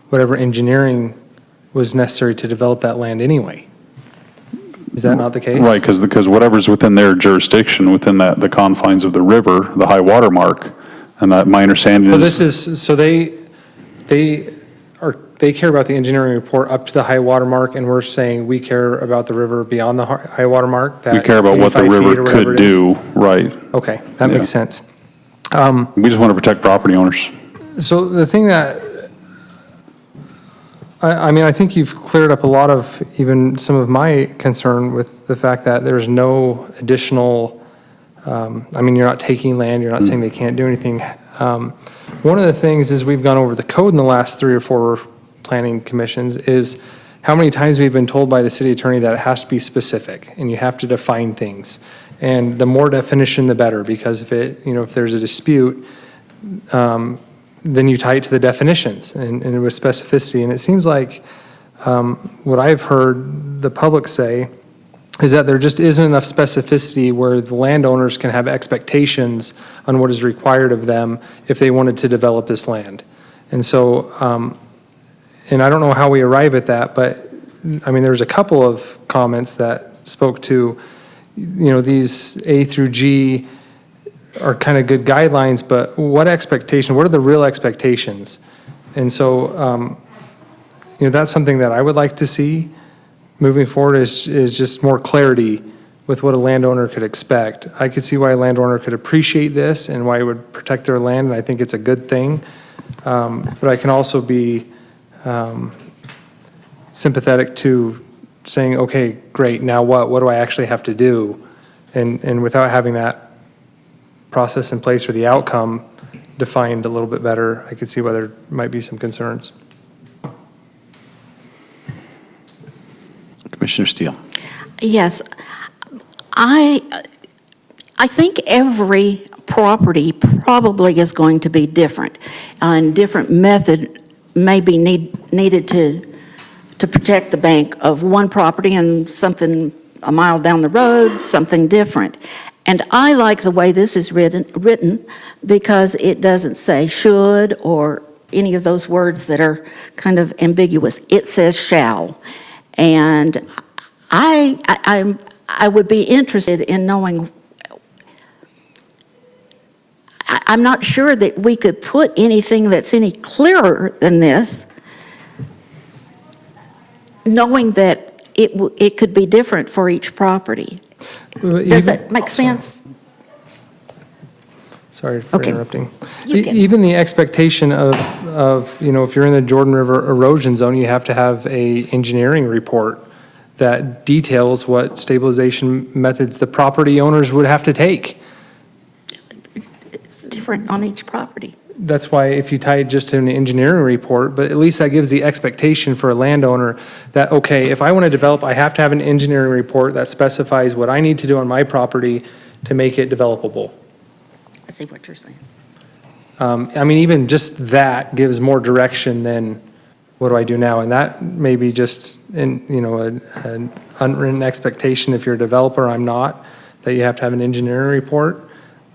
whatever engineering was necessary to develop that land anyway. Is that not the case? Right, because whatever's within their jurisdiction, within the confines of the river, the high water mark, and my understanding is. So they care about the engineering report up to the high water mark, and we're saying we care about the river beyond the high water mark? We care about what the river could do, right. Okay, that makes sense. We just want to protect property owners. So the thing that, I mean, I think you've cleared up a lot of even some of my concern with the fact that there's no additional, I mean, you're not taking land, you're not saying they can't do anything. One of the things is we've gone over the code in the last 3 or 4 planning commissions is how many times we've been told by the city attorney that it has to be specific and you have to define things. And the more definition, the better, because if there's a dispute, then you tie it to the definitions and with specificity. And it seems like what I've heard the public say is that there just isn't enough specificity where the landowners can have expectations on what is required of them if they wanted to develop this land. And so, and I don't know how we arrive at that, but I mean, there's a couple of comments that spoke to, these A through G are kind of good guidelines, but what are the real expectations? And so, that's something that I would like to see moving forward is just more clarity with what a landowner could expect. I could see why a landowner could appreciate this and why it would protect their land, and I think it's a good thing. But I can also be sympathetic to saying, okay, great, now what? What do I actually have to do? And without having that process in place or the outcome defined a little bit better, I could see why there might be some concerns. Commissioner Steele. Yes, I think every property probably is going to be different, and different method may be needed to protect the bank of one property, and something a mile down the road, something different. And I like the way this is written because it doesn't say should or any of those words that are kind of ambiguous. It says shall. And I would be interested in knowing, I'm not sure that we could put anything that's any clearer than this, knowing that it could be different for each property. Does that make sense? Sorry for Okay. interrupting. You can. Even the expectation of, if you're in the Jordan River erosion zone, you have to have a engineering report that details what stabilization methods the property owners would have to take. It's different on each property. That's why if you tie it just to an engineering report, but at least that gives the expectation for a landowner that, okay, if I want to develop, I have to have an engineering report that specifies what I need to do on my property to make it developable. I see what you're saying. I mean, even just that gives more direction than what do I do now? And that may be just an unwritten expectation if you're a developer, I'm not, that you have to have an engineering report.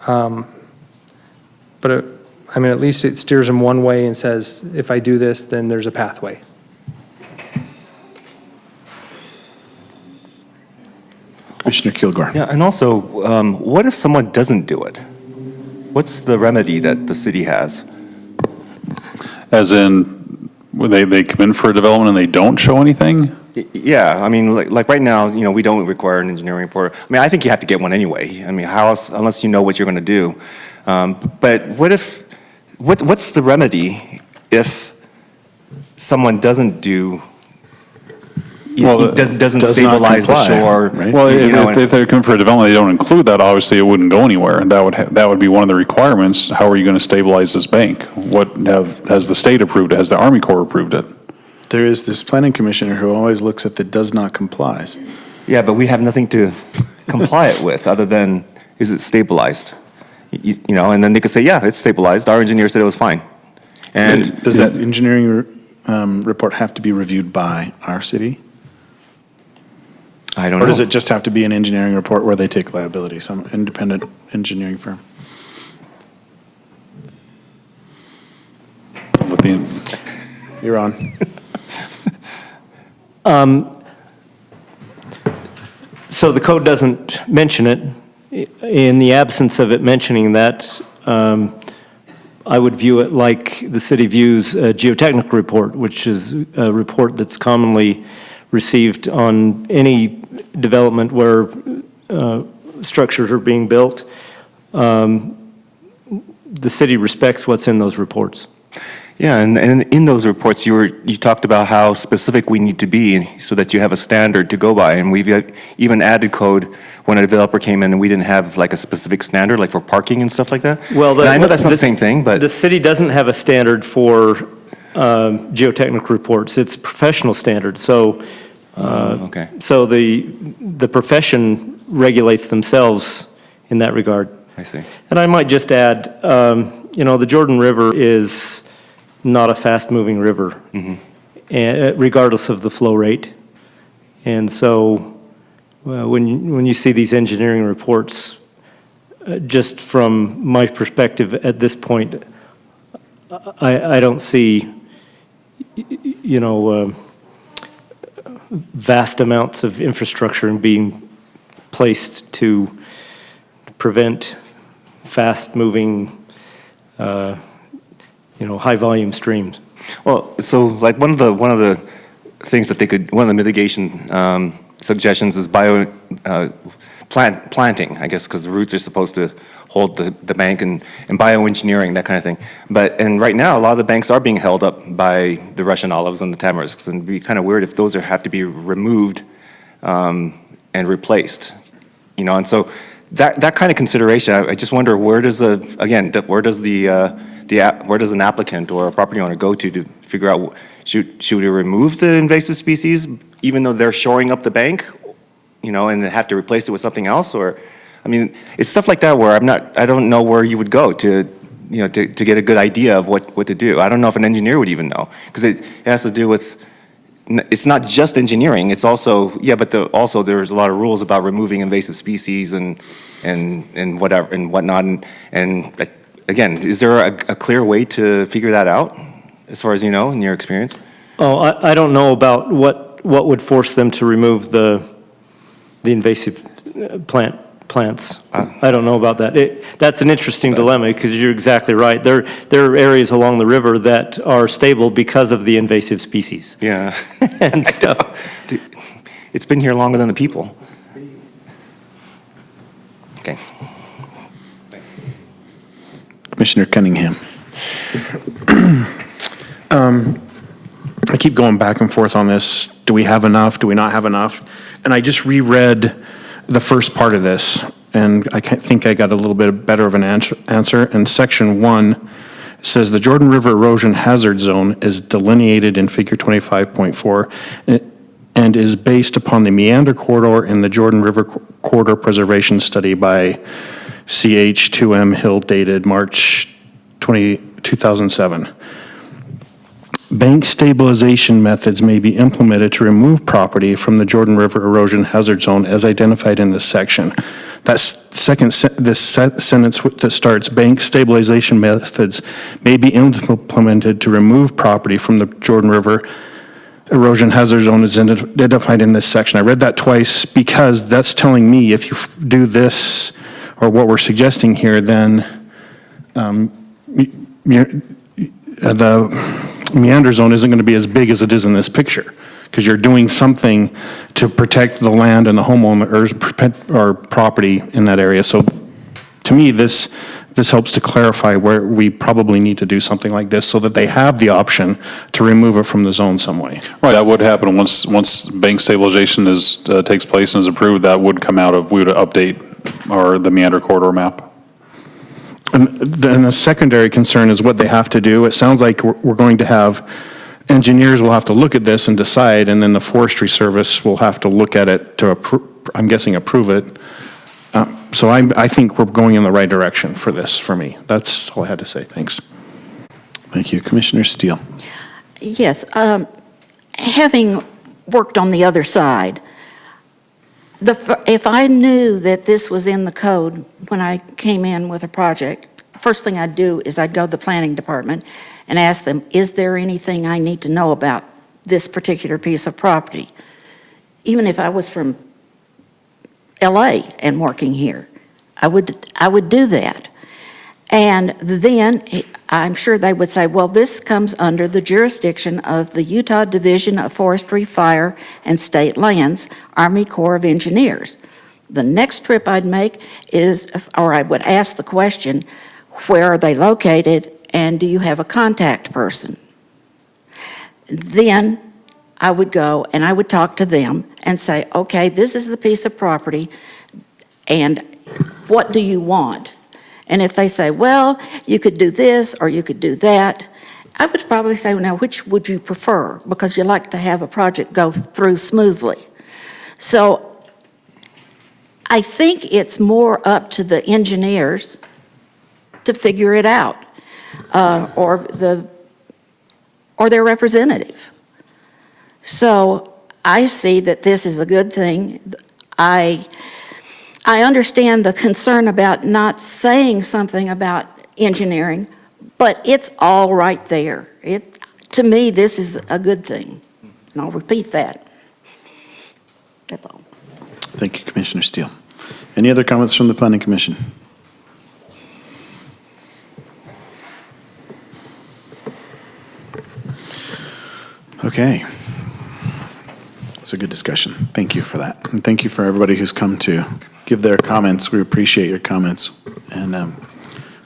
But at least it steers them one way and says, if I do this, then there's a pathway. Commissioner Kilgore. Yeah, and also, what if someone doesn't do it? What's the remedy that the city has? As in, when they come in for a development and they don't show anything? Yeah, I mean, like right now, we don't require an engineering report. I mean, I think you have to get one anyway. I mean, how else, unless you know what you're going to do. But what's the remedy if someone doesn't do, doesn't does not stabilize the comply, shore? right? Well, if they're coming for a development, they don't include that, obviously it wouldn't go anywhere. That would be one of the requirements. How are you going to stabilize this bank? Has the state approved it? Has the Army Corps approved it? There is this planning commissioner who always looks at the does not complies. Yeah, but we have nothing to comply it with other than, is it stabilized? And then they could say, yeah, it's stabilized. Our engineer said it was fine. And Does that engineering report have to be reviewed by our city? I don't know. Or does it just have to be an engineering report where they take liability, some independent engineering firm? You're on. So the code doesn't mention it. In the absence of it mentioning that, I would view it like the city views a geotechnical report, which is a report that's commonly received on any development where structures are being built. The city respects what's in those reports. Yeah, and in those reports, you talked about how specific we need to be so that you have a standard to go by. And we've even added code when a developer came in and we didn't have like a specific standard, like for parking and stuff like that. Well, And I know that's not the same thing, but the city doesn't have a standard for geotechnical reports. It's a professional standard. So, okay. So the profession regulates themselves in that regard. I see. And I might just add, the Jordan River is not a fast-moving river. Mm-hmm. regardless of the flow rate. And so when you see these engineering reports, just from my perspective at this point, I don't see, vast amounts of infrastructure being placed to prevent fast-moving, high-volume streams. Well, so like one of the things that one of the mitigation suggestions is planting, I guess, because the roots are supposed to hold the bank, and bioengineering, that kind of thing. And right now, a lot of the banks are being held up by the Russian olives and the tamarisks, and it'd be kind of weird if those have to be removed and replaced, and so that kind of consideration, I just wonder, where does an applicant or a property owner go to figure out, should we remove the invasive species even though they're shoring up the bank, and have to replace it with something else? Or, I mean, it's stuff like that where I don't know where you would go to get a good idea of what to do. I don't know if an engineer would even know, because it has to do with, it's not just engineering, it's also, but also there's a lot of rules about removing invasive species and whatever and whatnot. And again, is there a clear way to figure that out, as far as you know, in your experience? Oh, I don't know about what would force them to remove the invasive plants. I don't know about that. That's an interesting dilemma, because you're exactly right. There are areas along the river that are stable because of the invasive species. Yeah. And so it's been here longer than the people. Okay. Commissioner Cunningham. I keep going back and forth on this. Do we have enough? Do we not have enough? And I just reread the first part of this, and I think I got a little bit better of an answer. In section 1, it says the Jordan River Erosion Hazard Zone is delineated in figure 25.4 and is based upon the meander corridor in the Jordan River Corridor Preservation Study by CH2M Hill dated March 2007. Bank stabilization methods may be implemented to remove property from the Jordan River Erosion Hazard Zone as identified in this section. This sentence that starts, bank stabilization methods may be implemented to remove property from the Jordan River Erosion Hazard Zone as identified in this section. I read that twice because that's telling me if you do this, or what we're suggesting here, then the meander zone isn't going to be as big as it is in this picture, because you're doing something to protect the land and the homeowner or property in that area. So to me, this helps to clarify where we probably need to do something like this so that they have the option to remove it from the zone some way. Right, that would happen once bank stabilization takes place and is approved. That would come out of, we would update the meander corridor map. And then a secondary concern is what they have to do. It sounds like we're going to have, engineers will have to look at this and decide, and then the Forestry Service will have to look at it to, I'm guessing, approve it. So I think we're going in the right direction for this, for me. That's all I had to say. Thanks. Thank you. Commissioner Steele. Yes, having worked on the other side, if I knew that this was in the code when I came in with a project, first thing I'd do is I'd go to the planning department and ask them, is there anything I need to know about this particular piece of property? Even if I was from LA and working here, I would do that. And then I'm sure they would say, well, this comes under the jurisdiction of the Utah Division of Forestry, Fire, and State Lands, Army Corps of Engineers. The next trip I'd make is, or I would ask the question, where are they located, and do you have a contact person? Then I would go and I would talk to them and say, okay, this is the piece of property, and what do you want? And if they say, well, you could do this or you could do that, I would probably say, well, now, which would you prefer? Because you like to have a project go through smoothly. So I think it's more up to the engineers to figure it out, or their representative. So I see that this is a good thing. I understand the concern about not saying something about engineering, but it's all right there. To me, this is a good thing, and I'll repeat that. That's all. Thank you, Commissioner Steele. Any other comments from the Planning Commission? Okay. It's a good discussion. Thank you for that. And thank you for everybody who's come to give their comments. We appreciate your comments. And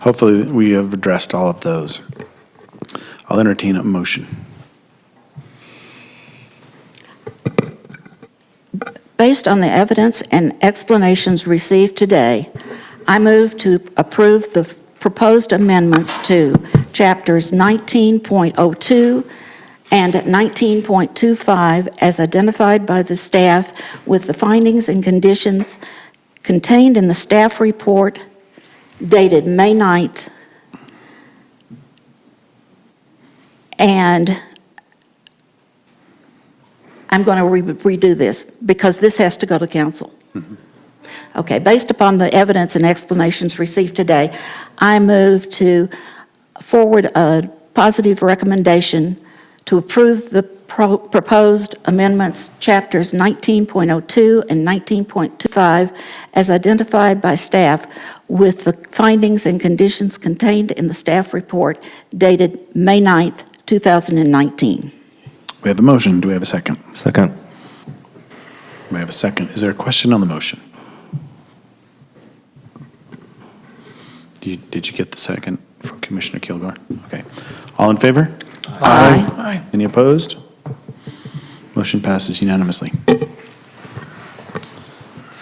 hopefully we have addressed all of those. I'll entertain a motion. Based on the evidence and explanations received today, I move to approve the proposed amendments to Chapters 19.02 and 19.25 as identified by the staff with the findings and conditions contained in the staff report dated May 9th. And I'm going to redo this because this has to go to council. Okay, based upon the evidence and explanations received today, I move to forward a positive recommendation to approve the proposed amendments, Chapters 19.02 and 19.25, as identified by staff with the findings and conditions contained in the staff report dated May 9th, 2019. We have a motion. Do we have a second? Second. We have a second. Is there a question on the motion? Did you get the second from Commissioner Kilgore? Okay. All in favor? Aye. Any opposed? Motion passes unanimously.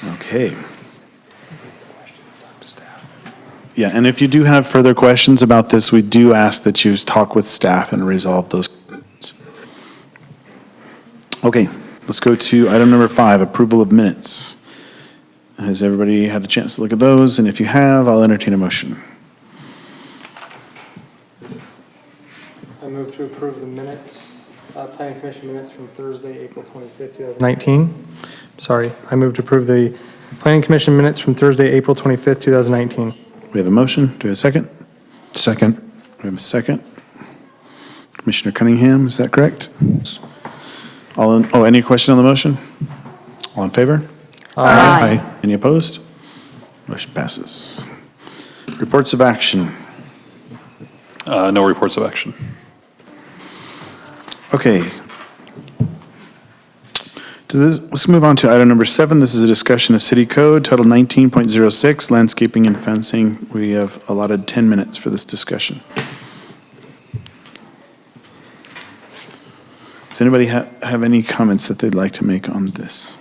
Okay. Yeah, and if you do have further questions about this, we do ask that you talk with staff and resolve those. Okay, let's go to item number 5, approval of minutes. Has everybody had a chance to look at those? And if you have, I'll entertain a motion. I move to approve the minutes, Planning Commission minutes from Thursday, April 25th, 2019. Sorry, I move to approve the Planning Commission minutes from Thursday, April 25th, 2019. We have a motion. Do we have a second? Second. We have a second. Commissioner Cunningham, is that correct? Any question on the motion? All in favor? Aye. Any opposed? Motion passes. Reports of action. No reports of action. Okay. Let's move on to item number 7. This is a discussion of city code, title 19.06, landscaping and fencing. We have allotted 10 minutes for this discussion. Does anybody have any comments that they'd like to make on this?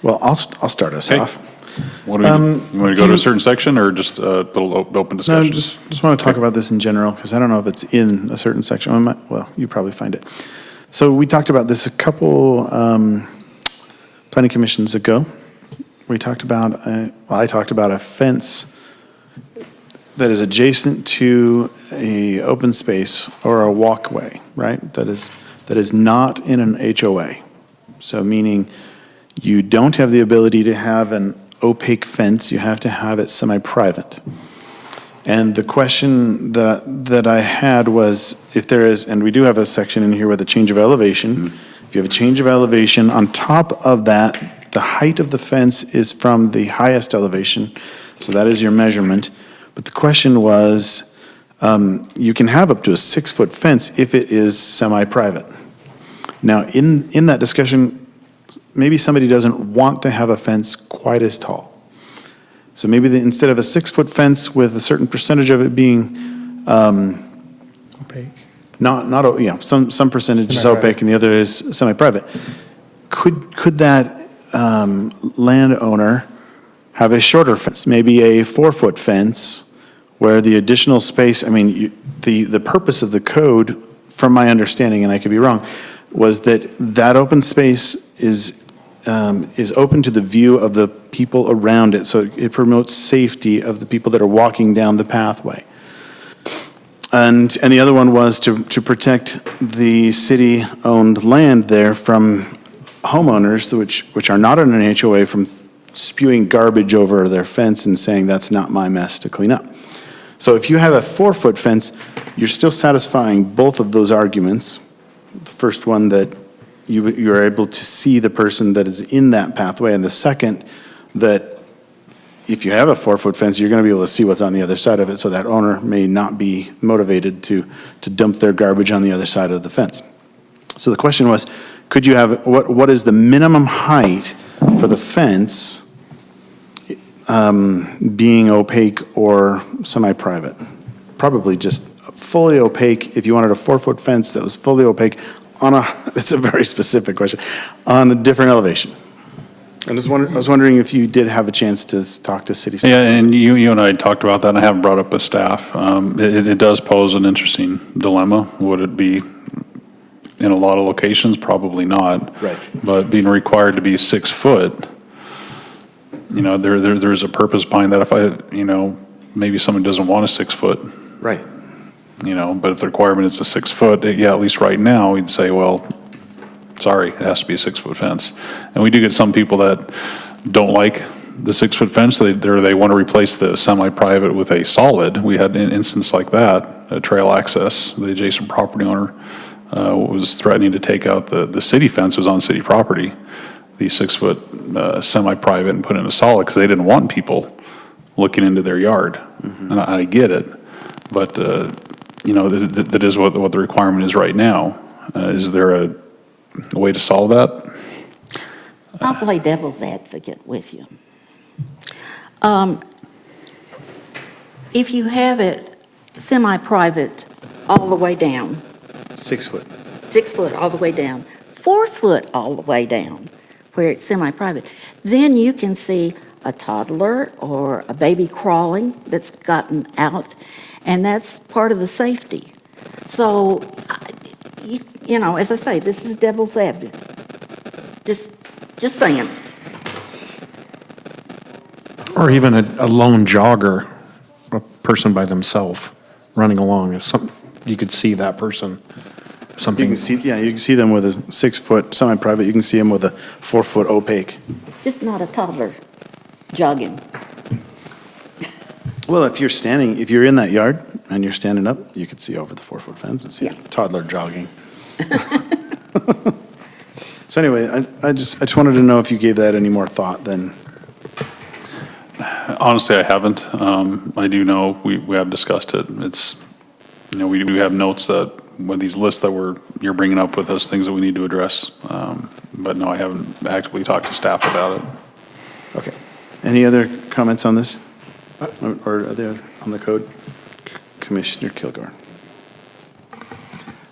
Well, I'll start us Okay. off. What do you want to go to a certain section or just a little open No, discussion? just want to talk about this in general, because I don't know if it's in a certain section. Well, you probably find it. So we talked about this a couple planning commissions ago. We talked about, I talked about a fence that is adjacent to a open space or a walkway, right? That is not in an HOA. So meaning you don't have the ability to have an opaque fence, you have to have it semi-private. And the question that I had was if there is, and we do have a section in here with a change of elevation. If you have a change of elevation, on top of that, the height of the fence is from the highest elevation, so that is your measurement. But the question was, you can have up to a 6-foot fence if it is semi-private. Now, in that discussion, maybe somebody doesn't want to have a fence quite as tall. So maybe instead of a 6-foot fence with a certain percentage of it being Opaque. some percentage is opaque and the other is semi-private. Could that landowner have a shorter fence, maybe a 4-foot fence, where the additional space? I mean, the purpose of the code from my understanding, and I could be wrong, was that that open space is open to the view of the people around it, so it promotes safety of the people that are walking down the pathway. And the other one was to protect the city-owned land there from homeowners, which are not in an HOA, from spewing garbage over their fence and saying, that's not my mess to clean up. So if you have a 4-foot fence, you're still satisfying both of those arguments. The first one, that you're able to see the person that is in that pathway, and the second, that if you have a 4-foot fence, you're going to be able to see what's on the other side of it, so that owner may not be motivated to dump their garbage on the other side of the fence. So the question was, could you have, what is the minimum height for the fence being opaque or semi-private? Probably just fully opaque. If you wanted a 4-foot fence that was fully opaque on it's a very specific question, on a different elevation. I was wondering if you did have a chance to talk to city staff. Yeah, and you and I talked about that, and I haven't brought up with staff. It does pose an interesting dilemma. Would it be in a lot of locations? Probably not. Right. But being required to be 6 foot, there's a purpose behind that. If maybe someone doesn't want a 6 foot. Right. But if the requirement is a 6 foot, at least right now, we'd say, well, sorry, it has to be a 6-foot fence. And we do get some people that don't like the 6-foot fence. They want to replace the semi-private with a solid. We had an instance like that, a trail access. The adjacent property owner was threatening to take out the city fence. It was on city property, the 6-foot semi-private, and put in a solid because they didn't want people looking into their yard. Mm-hmm. And I get it, but that is what the requirement is right now. Is there a way to solve that? I'll play devil's advocate with you. If you have it semi-private all the way down. 6 foot. 6 foot all the way down, 4 foot all the way down, where it's semi-private, then you can see a toddler or a baby crawling that's gotten out, and that's part of the safety. So, as I say, this is devil's advocate. Just saying. Or even a lone jogger, a person by themselves running along. You could see that person. You can see them with a 6-foot semi-private. You can see them with a 4-foot opaque. Just not a toddler jogging. Well, if you're in that yard and you're standing up, you could see over the 4-foot fence and see a toddler jogging. So anyway, I just wanted to know if you gave that any more thought than. Honestly, I haven't. I do know we have discussed it. It's, we do have notes that with these lists that you're bringing up with us, things that we need to address. But no, I haven't actively talked to staff about it. Okay. Any other comments on this? Or are there on the code? Commissioner Kilgore.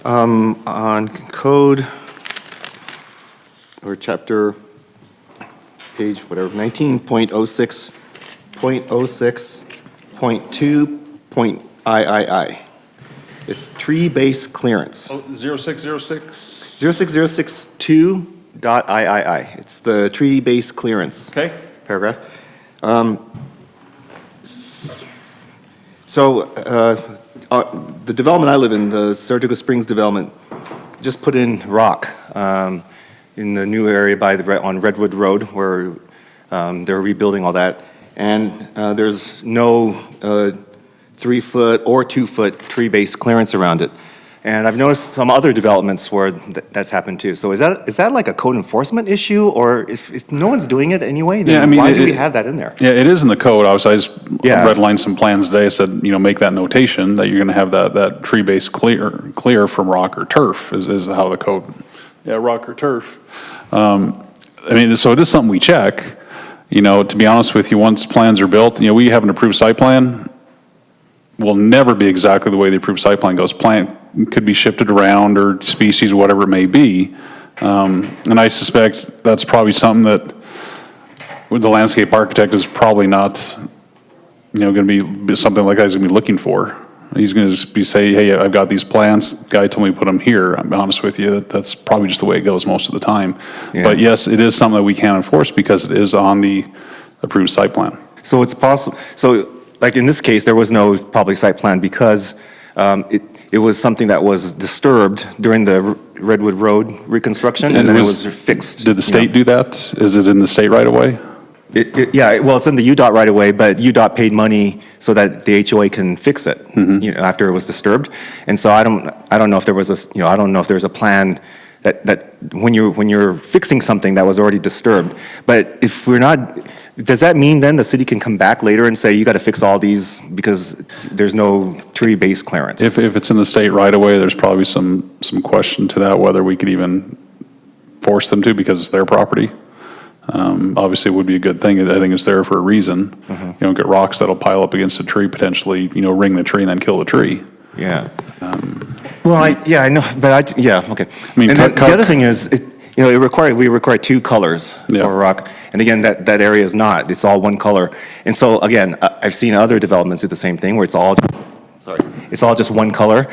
On code, or chapter, page, whatever, 19.06.2.II. It's tree-based clearance. 0606? 06062.III. It's the tree-based clearance. Okay. Paragraph. So the development I live in, the Saratoga Springs development, just put in rock in the new area on Redwood Road where they're rebuilding all that. And there's no 3-foot or 2-foot tree-based clearance around it. And I've noticed some other developments where that's happened too. So is that like a code enforcement issue, or if no one's doing it anyway, then why do we have that in there? Yeah, it is in the code. I just redlined some plans today. I said, make that notation that you're going to have that tree-based clear from rock or turf is how the code. Yeah, rock or turf. So it is something we check. To be honest with you, once plans are built, we have an approved site plan. Will never be exactly the way the approved site plan goes. Plant could be shifted around or species, whatever it may be. And I suspect that's probably something that the landscape architect is probably not, going to be something like that he's going to be looking for. He's going to just be say, hey, I've got these plans, guy told me to put them here. I'm honest with you, that's probably just the way it goes most of the time. Yeah. But yes, it is something that we can enforce because it is on the approved site plan. So it's possible, so like in this case, there was no probably site plan because it was something that was disturbed during the Redwood Road reconstruction, and then it was fixed. Did the state do that? Is it in the state right away? Yeah, well, it's in the UDOT right away, but UDOT paid money so that the HOA can fix it, after it was disturbed. And so I don't know if there was I don't know if there's a plan that when you're fixing something that was already disturbed. But if we're not, does that mean then the city can come back later and say, you got to fix all these because there's no tree base clearance? If it's in the state right away, there's probably some question to that, whether we could even force them to because it's their property. Obviously, it would be a good thing. I think it's there for a reason. You don't get rocks that'll pile up against a tree, potentially, ring the tree and then kill the tree. Yeah. Well, I know, but okay. I mean, and the other thing is, we require two colors for rock, and again, that area is not. It's all one color, and so again, I've seen other developments do the same thing where it's all just one color.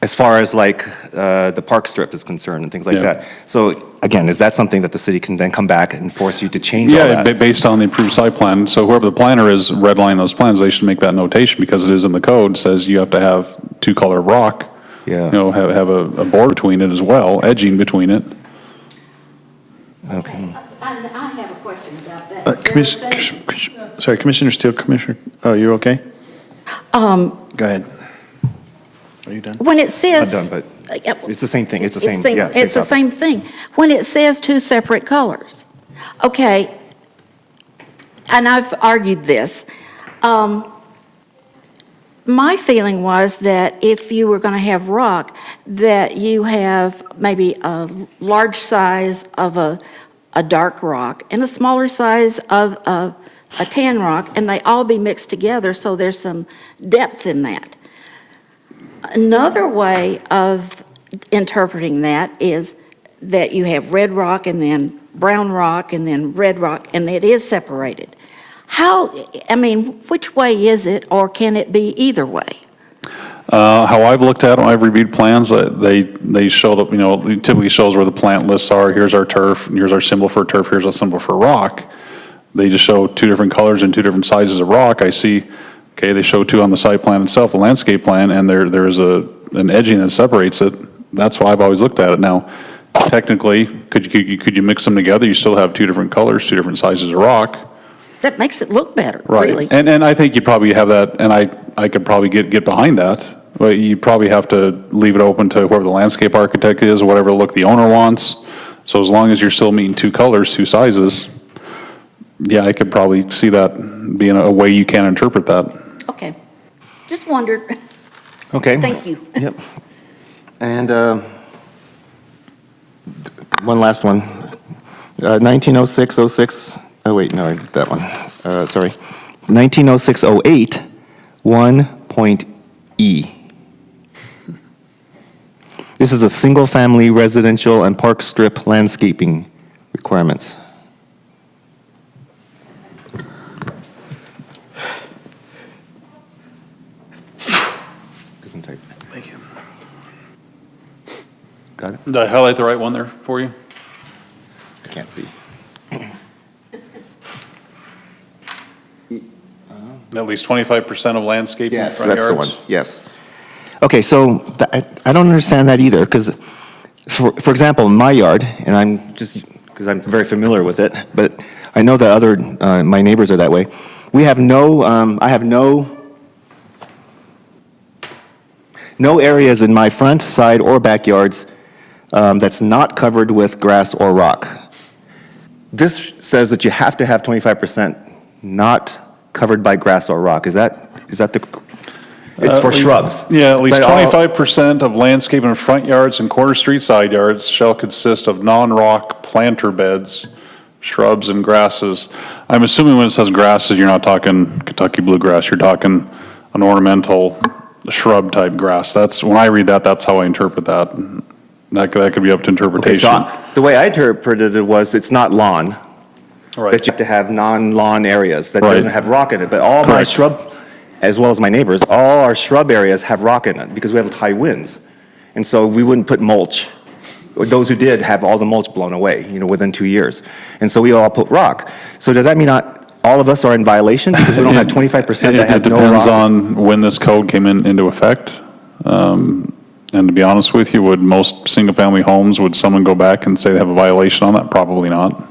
As far as like the park strip is concerned and things like that. So again, is that something that the city can then come back and force you to change all that? Yeah, based on the approved site plan. So whoever the planner is redlining those plans, they should make that notation because it is in the code, says you have to have two color rock. Yeah. Have a board between it as well, edging between it. Okay. I have a question about that. Commissioner Steele, oh, you're okay? Go ahead. Are you done? When it says. Not done, but it's the same thing. It's the same, It's the same thing. When it says two separate colors, okay, and I've argued this. My feeling was that if you were going to have rock, that you have maybe a large size of a dark rock and a smaller size of a tan rock, and they all be mixed together, so there's some depth in that. Another way of interpreting that is that you have red rock and then brown rock and then red rock, and it is separated. Which way is it, or can it be either way? How I've looked at them, I've reviewed plans, they show that, it typically shows where the plant lists are. Here's our turf, here's our symbol for turf, here's a symbol for rock. They just show two different colors and two different sizes of rock. I see, okay, they show two on the site plan itself, the landscape plan, and there is an edging that separates it. That's why I've always looked at it. Now, technically, could you mix them together? You still have two different colors, two different sizes of rock. That makes it look better, Right. really. And I think you probably have that, and I could probably get behind that. But you probably have to leave it open to whoever the landscape architect is, or whatever look the owner wants. So as long as you're still meeting two colors, two sizes, yeah, I could probably see that being a way you can interpret that. Okay, just wondered. Okay. Thank you. Yep. And one last one. 1906-06, oh wait, no, I did that one. Sorry. 1906-08, 1.E. This is a single-family residential and park strip landscaping requirements. Doesn't type. Thank you. Got it? Did I highlight the right one there for you? I can't see. At least 25% of landscaping in Yes, front that's yards? the one, yes. Okay, so I don't understand that either, because, for example, in my yard, and I'm just, because I'm very familiar with it, but I know that other, my neighbors are that way, we have I have no areas in my front, side, or backyards that's not covered with grass or rock. This says that you have to have 25% not covered by grass or rock. Is that the, it's for shrubs? Yeah, at least But all- 25% of landscaping in front yards and quarter street side yards shall consist of non-rock planter beds, shrubs and grasses. I'm assuming when it says grasses, you're not talking Kentucky bluegrass, you're talking an ornamental shrub type grass. That's, when I read that, that's how I interpret that. That could be up to Okay, interpretation. so the way I interpreted it was, it's not lawn. Right. That you have to have non-lawn areas that Right. doesn't have rock in it, but all my Correct. shrub, as well as my neighbors, all our shrub areas have rock in it because we have high winds. And so we wouldn't put mulch. Those who did have all the mulch blown away, within 2 years. And so we all put rock. So does that mean not all of us are in violation because we don't have 25% that has no rock? It depends on when this code came into effect. And to be honest with you, would most single-family homes, would someone go back and say they have a violation on that? Probably not.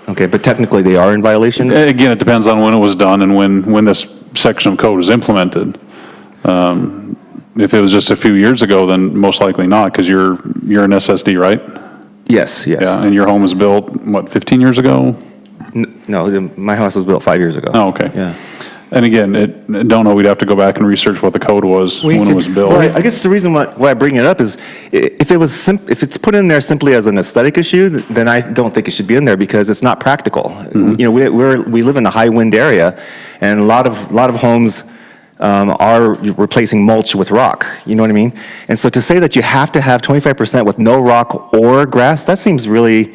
Okay, but technically they are in violation? Again, it depends on when it was done and when this section of code was implemented. If it was just a few years ago, then most likely not, because you're an SSD, right? Yes. Yeah, and your home was built, what, 15 years ago? No, my house was built 5 years ago. Oh, okay. Yeah. And again, don't know, we'd have to go back and research what the code was when it was built. Well, I guess the reason why I bring it up is if it's put in there simply as an aesthetic issue, then I don't think it should be in there because it's not practical. We live in a high wind area, and a lot of homes are replacing mulch with rock. You know what I mean? And so to say that you have to have 25% with no rock or grass, that seems really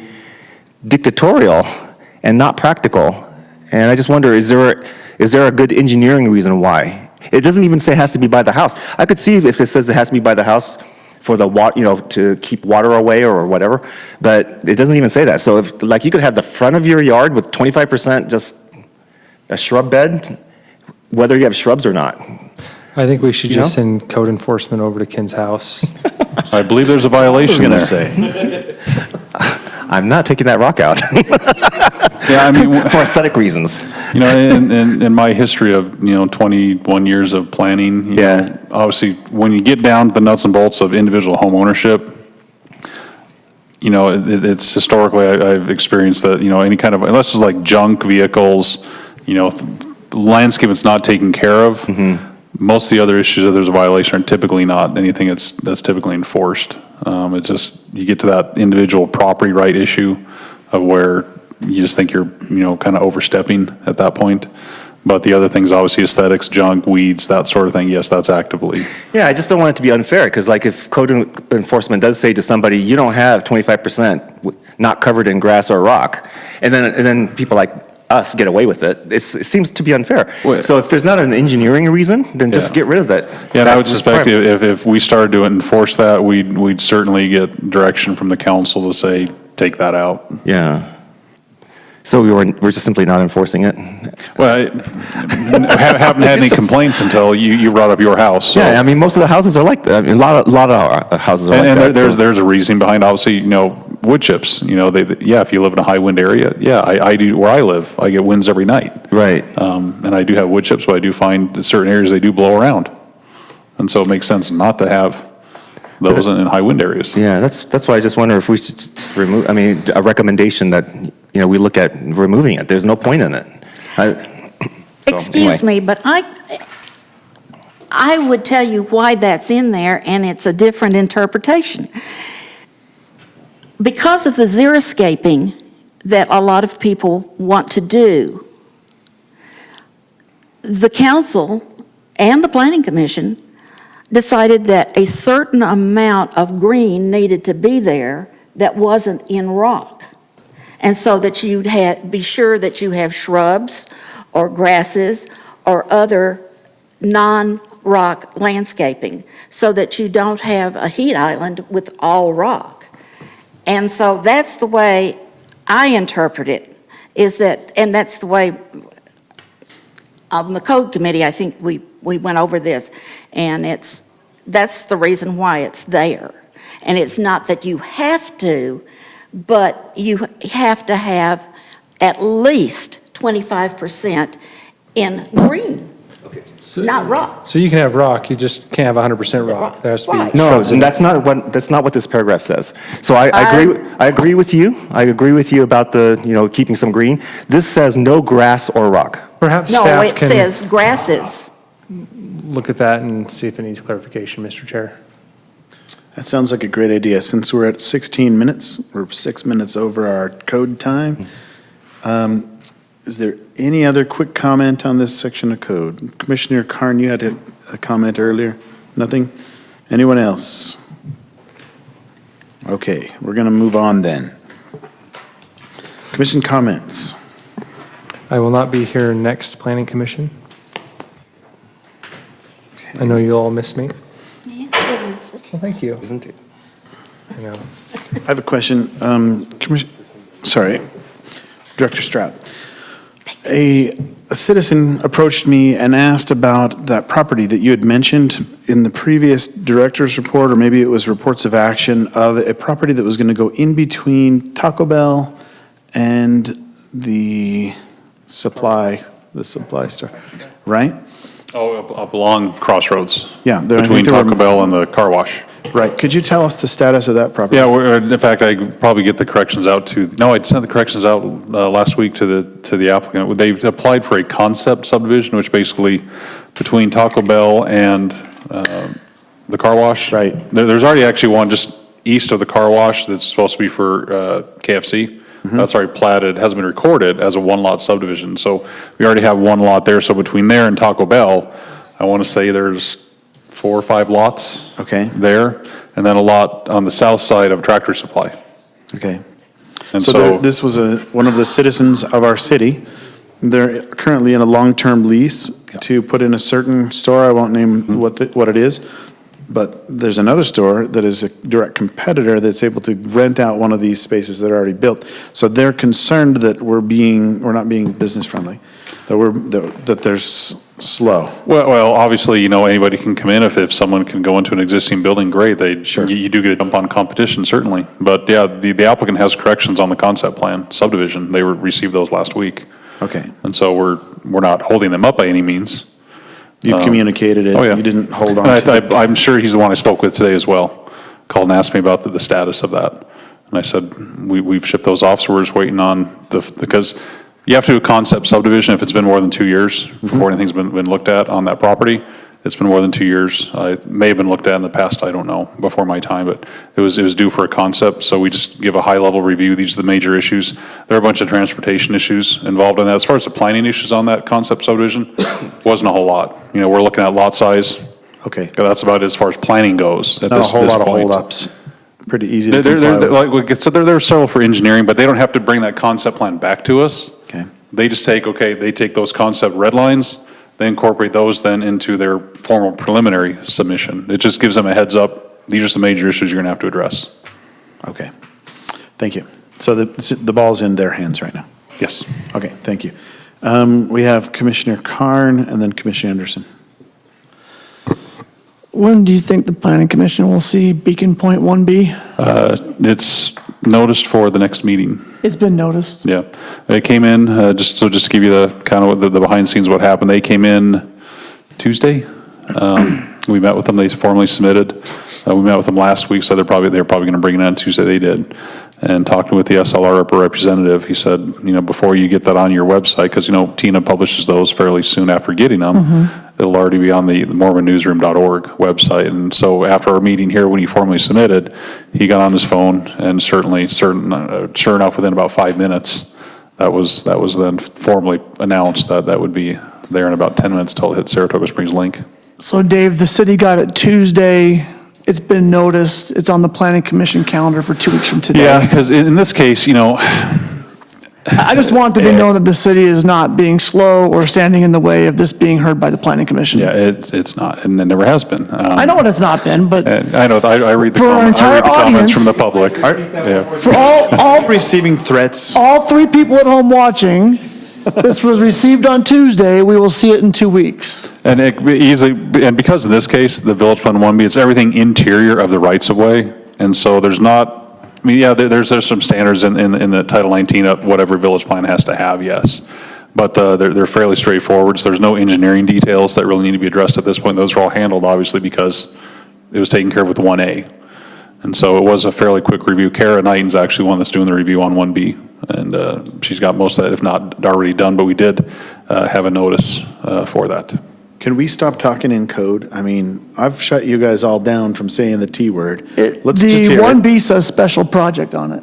dictatorial and not practical. And I just wonder, is there a good engineering reason why? It doesn't even say it has to be by the house. I could see if it says it has to be by the house for the to keep water away or whatever, but it doesn't even say that. So if you could have the front of your yard with 25% just a shrub bed, whether you have shrubs or not. I think we should just send code enforcement over to Ken's house. I believe there's a violation there. Say. I'm not taking that rock out. Yeah, I mean, for aesthetic reasons. In my history of 21 years of planning, you know, obviously when you get down to the nuts and bolts of individual home ownership, it's historically I've experienced that any kind of, unless it's like junk vehicles, landscape that's not taken care of. Most of the other issues, if there's a violation, are typically not anything that's typically enforced. It's just you get to that individual property right issue of where you just think you're kind of overstepping at that point. But the other things, obviously aesthetics, junk, weeds, that sort of thing, yes, that's actively. Yeah, I just don't want it to be unfair, because if code enforcement does say to somebody, you don't have 25% not covered in grass or rock, and then people like us get away with it, it seems to be unfair. So if there's not an engineering reason, then just get rid of that. Yeah, and I would suspect if we started to enforce that, we'd certainly get direction from the council to say, take that out. Yeah. So we're just simply not enforcing it? Well, I haven't had any complaints until you brought up your house. So. Yeah, I mean, most of the houses are like that. A lot of our houses are like that. And there's a reason behind, obviously, wood chips. If you live in a high wind area, I do where I live. I get winds every night. Right. And I do have wood chips, but I do find in certain areas they do blow around. And so it makes sense not to have those in high wind areas. Yeah, that's why I just wonder if we should just remove, a recommendation that, we look at removing it. There's no point in it. Excuse me, but I would tell you why that's in there, and it's a different interpretation. Because of the xeriscaping that a lot of people want to do, the council and the planning commission decided that a certain amount of green needed to be there that wasn't in rock. And so that you'd be sure that you have shrubs or grasses or other non-rock landscaping so that you don't have a heat island with all rock. And so that's the way I interpret it, and that's the way on the code committee, I think we went over this, and that's the reason why it's there. And it's not that you have to, but you have to have at least 25% in green, not rock. So you can have rock, you just can't have 100% rock. There has to be. Right. No, and that's not what this paragraph says. So I agree with you. I agree with you about the, keeping some green. This says no grass or rock. Perhaps No, staff it can says grasses. look at that and see if it needs clarification, Mr. Chair. That sounds like a great idea. Since we're at 16 minutes, we're 6 minutes over our code time. Is there any other quick comment on this section of code? Commissioner Carn, you had a comment earlier. Nothing? Anyone else? Okay, we're going to move on then. Commission comments. I will not be here next planning commission. I know you all miss me. Yes, it is. Well, thank you. Isn't it? I know. I have a question. Sorry, Director Stroud. A citizen approached me and asked about that property that you had mentioned in the previous director's report, or maybe it was reports of action, of a property that was going to go in between Taco Bell and the supply store, right? Oh, up along Crossroads. Yeah, I Between think there were- Taco Bell and the car wash. Right. Could you tell us the status of that property? Yeah, in fact, I could probably get the corrections out to, no, I sent the corrections out last week to the applicant. They applied for a concept subdivision, which basically between Taco Bell and the car wash. Right. There's already actually one just east of the car wash that's supposed to be for KFC. That's already platted, hasn't been recorded as a one-lot subdivision. So we already have one lot there. So between there and Taco Bell, I want to say there's 4 or 5 lots. Okay. There, and then a lot on the south side of Tractor Supply. Okay. And So this was one of the citizens of our city. They're currently in a long-term lease to put in a certain store. I won't name what it is. But there's another store that is a direct competitor that's able to rent out one of these spaces that are already built. So they're concerned that we're not being business friendly, that there's slow. Well, obviously, anybody can come in if someone can go into an existing building, great. You do get a jump on competition, certainly. But yeah, the applicant has corrections on the concept plan subdivision. They received those last week. Okay. And so we're not holding them up by any means. You've communicated it. Oh, yeah. You didn't hold on And to it. I'm sure he's the one I spoke with today as well. Called and asked me about the status of that. And I said, we've shipped those off, so we're just waiting on because you have to do a concept subdivision if it's been more than 2 years before anything's been looked at on that property. It's been more than 2 years. It may have been looked at in the past, I don't know, before my time, but it was due for a concept, so we just give a high-level review. These are the major issues. There are a bunch of transportation issues involved in that. As far as the planning issues on that concept subdivision, wasn't a whole lot. We're looking at lot size. Okay. That's about it as far as planning goes at Not a this whole lot of point. holdups. Pretty easy to There comply with. are several for engineering, but they don't have to bring that concept plan back to us. Okay. They just take those concept red lines, they incorporate those then into their formal preliminary submission. It just gives them a heads up, these are some major issues you're gonna have to address. Okay. Thank you. So the ball's in their hands right now. Yes. Okay, thank you. We have Commissioner Carn and then Commissioner Anderson. When do you think the planning commission will see Beacon Point 1B? It's noticed for the next meeting. It's been noticed. Yeah, they came in, just to give you the kind of the behind the scenes what happened. They came in Tuesday. We met with them, they formally submitted. We met with them last week, so they're probably going to bring it on Tuesday, they did. And talking with the SLR representative, he said, before you get that on your website, because, Tina publishes those fairly soon after getting them, it'll already be on the mormonnewsroom.org website. And so after our meeting here, when he formally submitted, he got on his phone and sure enough, within about 5 minutes, that was then formally announced that would be there in about 10 minutes till it hit Saratoga Springs Link. So Dave, the city got it Tuesday. It's been noticed. It's on the planning commission calendar for 2 weeks from today. Yeah, because in this case, I just want to be known that the city is not being slow or standing in the way of this being heard by the planning commission. yeah, it's not, and it never has been. I know what it's not been, but And I know, I read the For our comments entire comments from the audience- public. Yeah. for all Receiving threats. all 3 people at home watching, this was received on Tuesday. We will see it in 2 weeks. And and because in this case, the Village Plan 1B, it's everything interior of the rights of way. And so there's not, there's some standards in the Title 19 of whatever village plan has to have, yes. But they're fairly straightforward, so there's no engineering details that really need to be addressed at this point. Those are all handled, obviously, because it was taken care of with 1A. And so it was a fairly quick review. Kara Knighton's actually one that's doing the review on 1B. And she's got most of that, if not already done, but we did have a notice for that. Can we stop talking in code? I mean, I've shut you guys all down from saying the T word. Let's The just hear it. 1B says special project on it.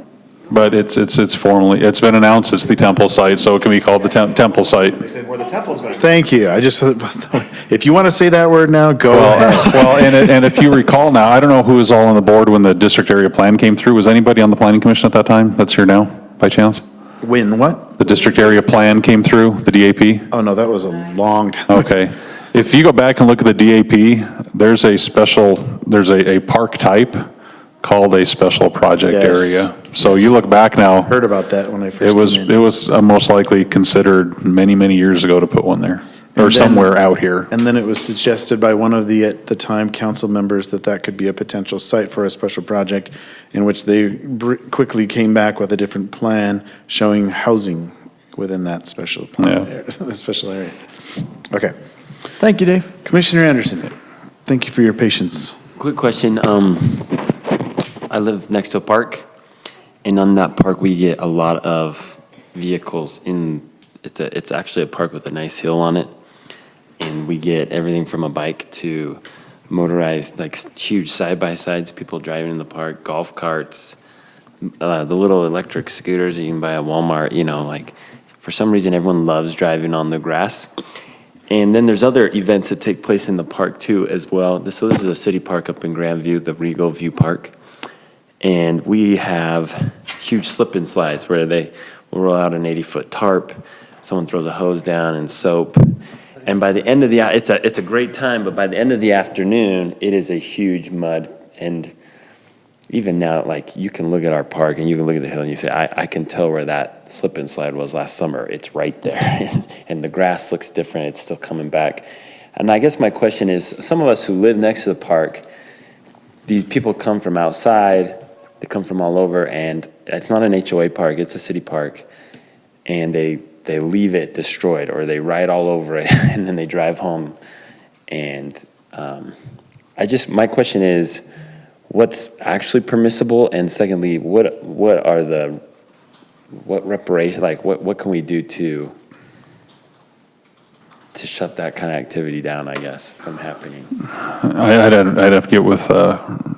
But it's formally, it's been announced it's the temple site, so it can be called the temple site. Thank you. I just, if you want to say that word now, go ahead. Well, and if you recall now, I don't know who was all on the board when the district area plan came through. Was anybody on the planning commission at that time that's here now, by chance? When what? The district area plan came through, the DAP? Oh, no, that was a long time. Okay. If you go back and look at the DAP, there's a park type called a special project Yes. area. So you look back now, Heard about that when I it first was, came it in. was most likely considered many, many years ago to put one there, or then- somewhere out here. And then it was suggested by one of the, at the time, council members that that could be a potential site for a special project, in which they quickly came back with a different plan showing housing within that special plan, the special area. Okay. Thank you, Dave. Commissioner Anderson, thank you for your patience. Quick question. I live next to a park, and on that park, we get a lot of vehicles in, it's actually a park with a nice hill on it. And we get everything from a bike to motorized, like huge side-by-sides, people driving in the park, golf carts, the little electric scooters that you can buy at Walmart, you know, like, for some reason, everyone loves driving on the grass. And then there's other events that take place in the park too as well. So this is a city park up in Grandview, the Regal View Park. And we have huge slip and slides where they will roll out an 80-foot tarp. Someone throws a hose down and soap. And by the end of the, it's a great time, but by the end of the afternoon, it is a huge mud. And even now, like, you can look at our park and you can look at the hill and you say, I can tell where that slip and slide was last summer. It's right there. And the grass looks different. It's still coming back. And I guess my question is, some of us who live next to the park, these people come from outside, they come from all over, and it's not an HOA park, it's a city park. And they leave it destroyed, or they ride all over it, and then they drive home. And my question is, what's actually permissible? And secondly, what reparation, like what can we do to shut that kind of activity down, I guess, from happening? I'd have to get with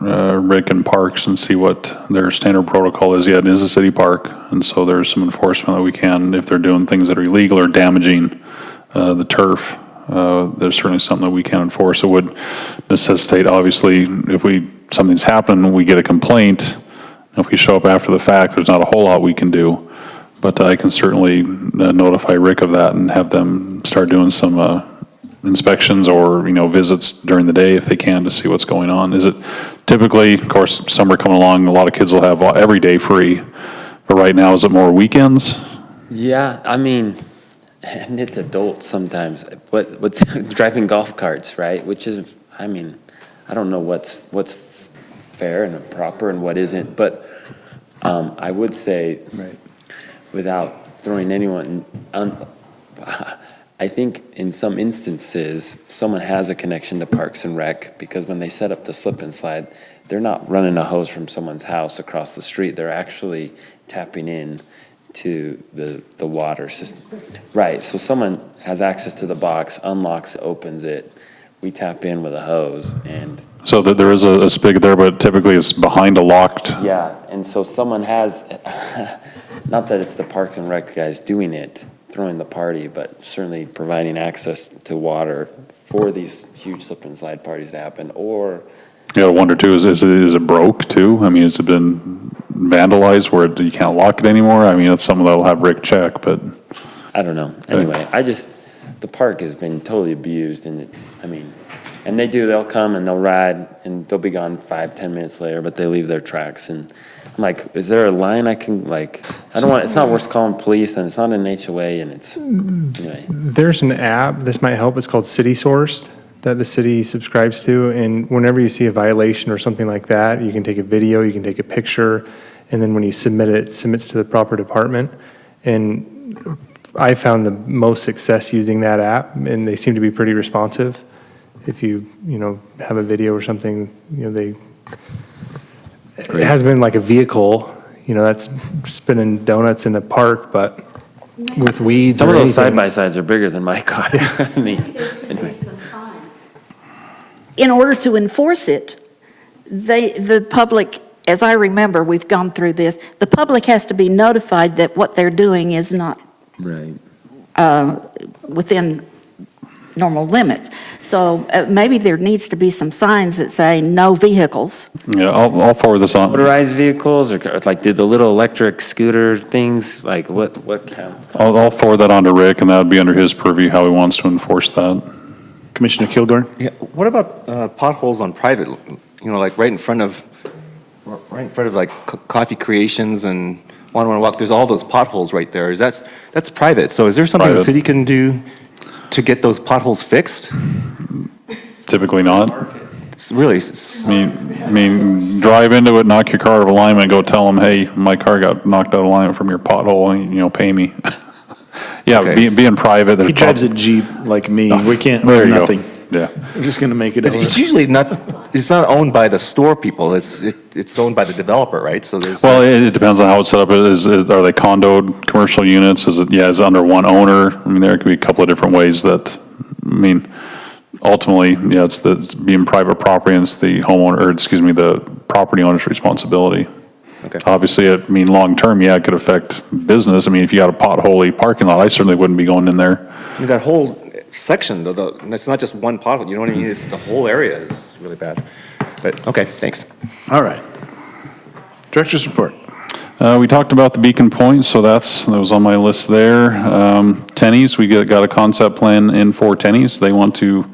Rick and Parks and see what their standard protocol is. Yeah, it is a city park, and so there's some enforcement that we can, if they're doing things that are illegal or damaging the turf, there's certainly something that we can enforce. It would necessitate, obviously, if something's happened, we get a complaint. If we show up after the fact, there's not a whole lot we can do. But I can certainly notify Rick of that and have them start doing some inspections or, visits during the day if they can to see what's going on. Is it typically, of course, summer coming along, a lot of kids will have every day free. But right now, is it more weekends? Yeah, I mean, and it's adults sometimes. What's driving golf carts, right? Which is, I mean, I don't know what's fair and proper and what isn't. But I would say, Right. without throwing anyone, I think in some instances, someone has a connection to Parks and Rec, because when they set up the slip and slide, they're not running a hose from someone's house across the street. They're actually tapping in to the water system. Right, so someone has access to the box, unlocks it, opens it, we tap in with a hose, and So there is a spigot there, but typically it's behind a locked. yeah, and so someone has, not that it's the Parks and Rec guys doing it, throwing the party, but certainly providing access to water for these huge slip and slide parties to happen, or. You gotta wonder too, is it broke too? I mean, has it been vandalized where you can't lock it anymore? I mean, that's something that'll have Rick check, but. I don't know. Anyway, the park has been totally abused, and and they'll come and they'll ride, and they'll be gone 5-10 minutes later, but they leave their tracks, and I'm like, is there a line I can, it's not worth calling police, and it's not an HOA, and it's, anyway. There's an app, this might help, it's called City Sourced, that the city subscribes to, and whenever you see a violation or something like that, you can take a video, you can take a picture, and then when you submit it, it submits to the proper department. And I found the most success using that app, and they seem to be pretty responsive. If you have a video or something, it has been like a vehicle, that's spinning donuts in the park, but with weeds Some or of those anything. side-by-sides are bigger than my car. I mean, anyway. In order to enforce it, the public, as I remember, we've gone through this, the public has to be notified that what they're doing is not Right. within normal limits. So maybe there needs to be some signs that say no vehicles. Yeah, I'll forward this on. Motorized vehicles, or like did the little electric scooter things, like what count? I'll forward that on to Rick, and that would be under his purview, how he wants to enforce that. Commissioner Kilgore? Yeah, what about potholes on private, like right in front of like Coffee Creations and One Walk, there's all those potholes right there. That's private, so is there something the Private. city can do to get those potholes fixed? Typically not. Really, I mean, drive into it, knock your car out of alignment, go tell them, hey, my car got knocked out of alignment from your pothole, and, pay me. Yeah, Okay. being private, there's. He drives a Jeep like me. We can't There own you go. nothing. Yeah. We're just gonna make it over. it's usually it's not owned by the store people, it's owned by the developer, right? So there's. Well, it depends on how it's set up. Are they condoed commercial units? Is it under one owner? I mean, there could be a couple of different ways that, ultimately, it's being private property and it's the homeowner, or excuse me, the property owner's responsibility. Okay. Obviously, long-term, it could affect business. If you got a potholey parking lot, I certainly wouldn't be going in there. That whole section, though, it's not just one pothole, you know what I mean? It's the whole area is really bad. But, okay, thanks. All right. Director's report. We talked about the Beacon Point, so that was on my list there. Tennies, we got a concept plan in for Tennies. They want to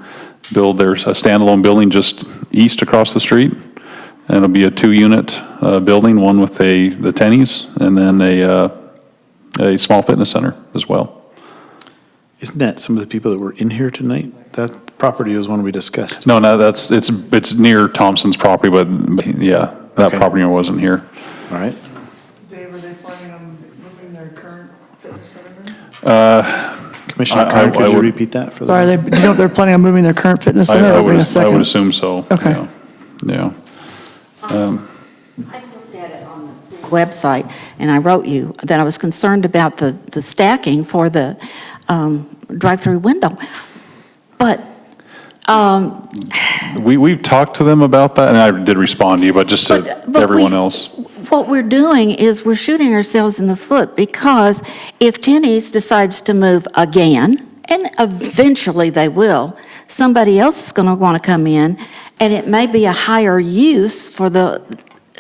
build a standalone building just east across the street. And it'll be a 2-unit building, one with the Tennies, and then a small fitness center as well. Isn't that some of the people that were in here tonight? That property was one we discussed. No, it's near Thompson's property, but yeah, that Okay. property owner wasn't here. All right. Dave, are they planning on moving their current fitness center? Commissioner I Kern, could you would- repeat that for the? Sorry, do you know if they're planning on moving their current fitness center I or in a would second? assume so. Okay. Yeah. I looked at it on the city website, and I wrote you that I was concerned about the stacking for the drive-through window. But We've talked to them about that, and I did respond to you, but just to But everyone else. what we're doing is we're shooting ourselves in the foot, because if Tennies decides to move again, and eventually they will, somebody else is going to want to come in, and it may be a higher use for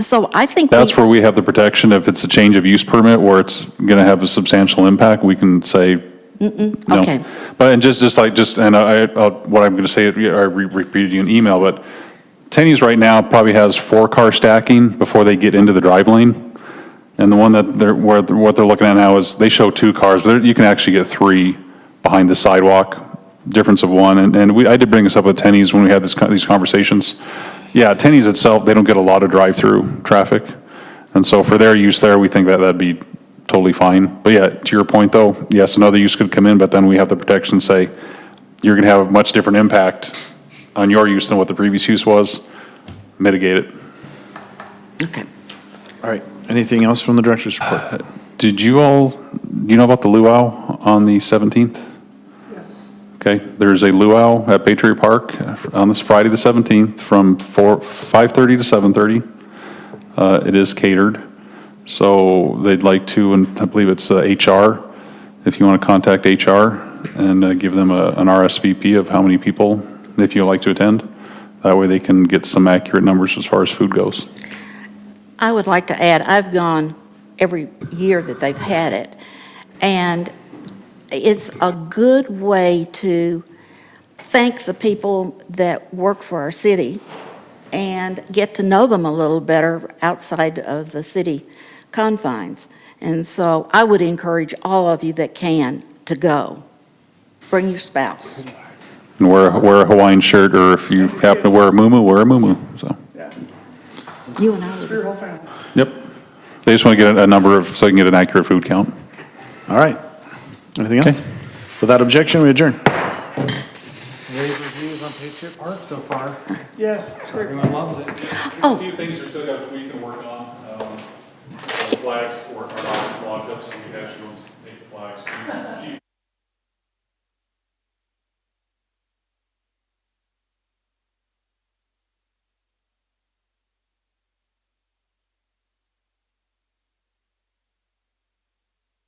so I think. That's where we have the protection. If it's a change of use permit where it's going to have a substantial impact, we can say no. Okay. But and what I'm going to say, I repeated you in email, but Tennies right now probably has 4-car stacking before they get into the drive lane. And the one that what they're looking at now is they show 2 cars, but you can actually get 3 behind the sidewalk, difference of 1. And I did bring this up with Tennies when we had these conversations. Yeah, Tennies itself, they don't get a lot of drive-through traffic. And so for their use there, we think that that'd be totally fine. But yeah, to your point though, yes, another use could come in, but then we have the protection say, you're gonna have a much different impact on your use than what the previous use was. Mitigate it. Okay. All right. Anything else from the director's report? Do you know about the luau on the 17th? Yes. Okay, there's a luau at Patriot Park on this Friday the 17th from 5:30 to 7:30. It is catered. So they'd like to, and I believe it's HR, if you want to contact HR and give them an RSVP of how many people, if you'd like to attend. That way they can get some accurate numbers as far as food goes. I would like to add, I've gone every year that they've had it, and it's a good way to thank the people that work for our city and get to know them a little better outside of the city confines. And so I would encourage all of you that can to go. Bring your spouse. And wear a Hawaiian shirt, or if you happen to wear a muumuu, wear a muumuu, so. You and I would. Your whole family. Yep. They just want to get a number so they can get an accurate food count. All right. Anything else? Without objection, we adjourn. Rave reviews on Patriot Park so far. Yes, it's great. Everyone loves it. Oh. A few things we still got to tweak and work on. Flags work are not locked up, so we actually want to take the flags. Chief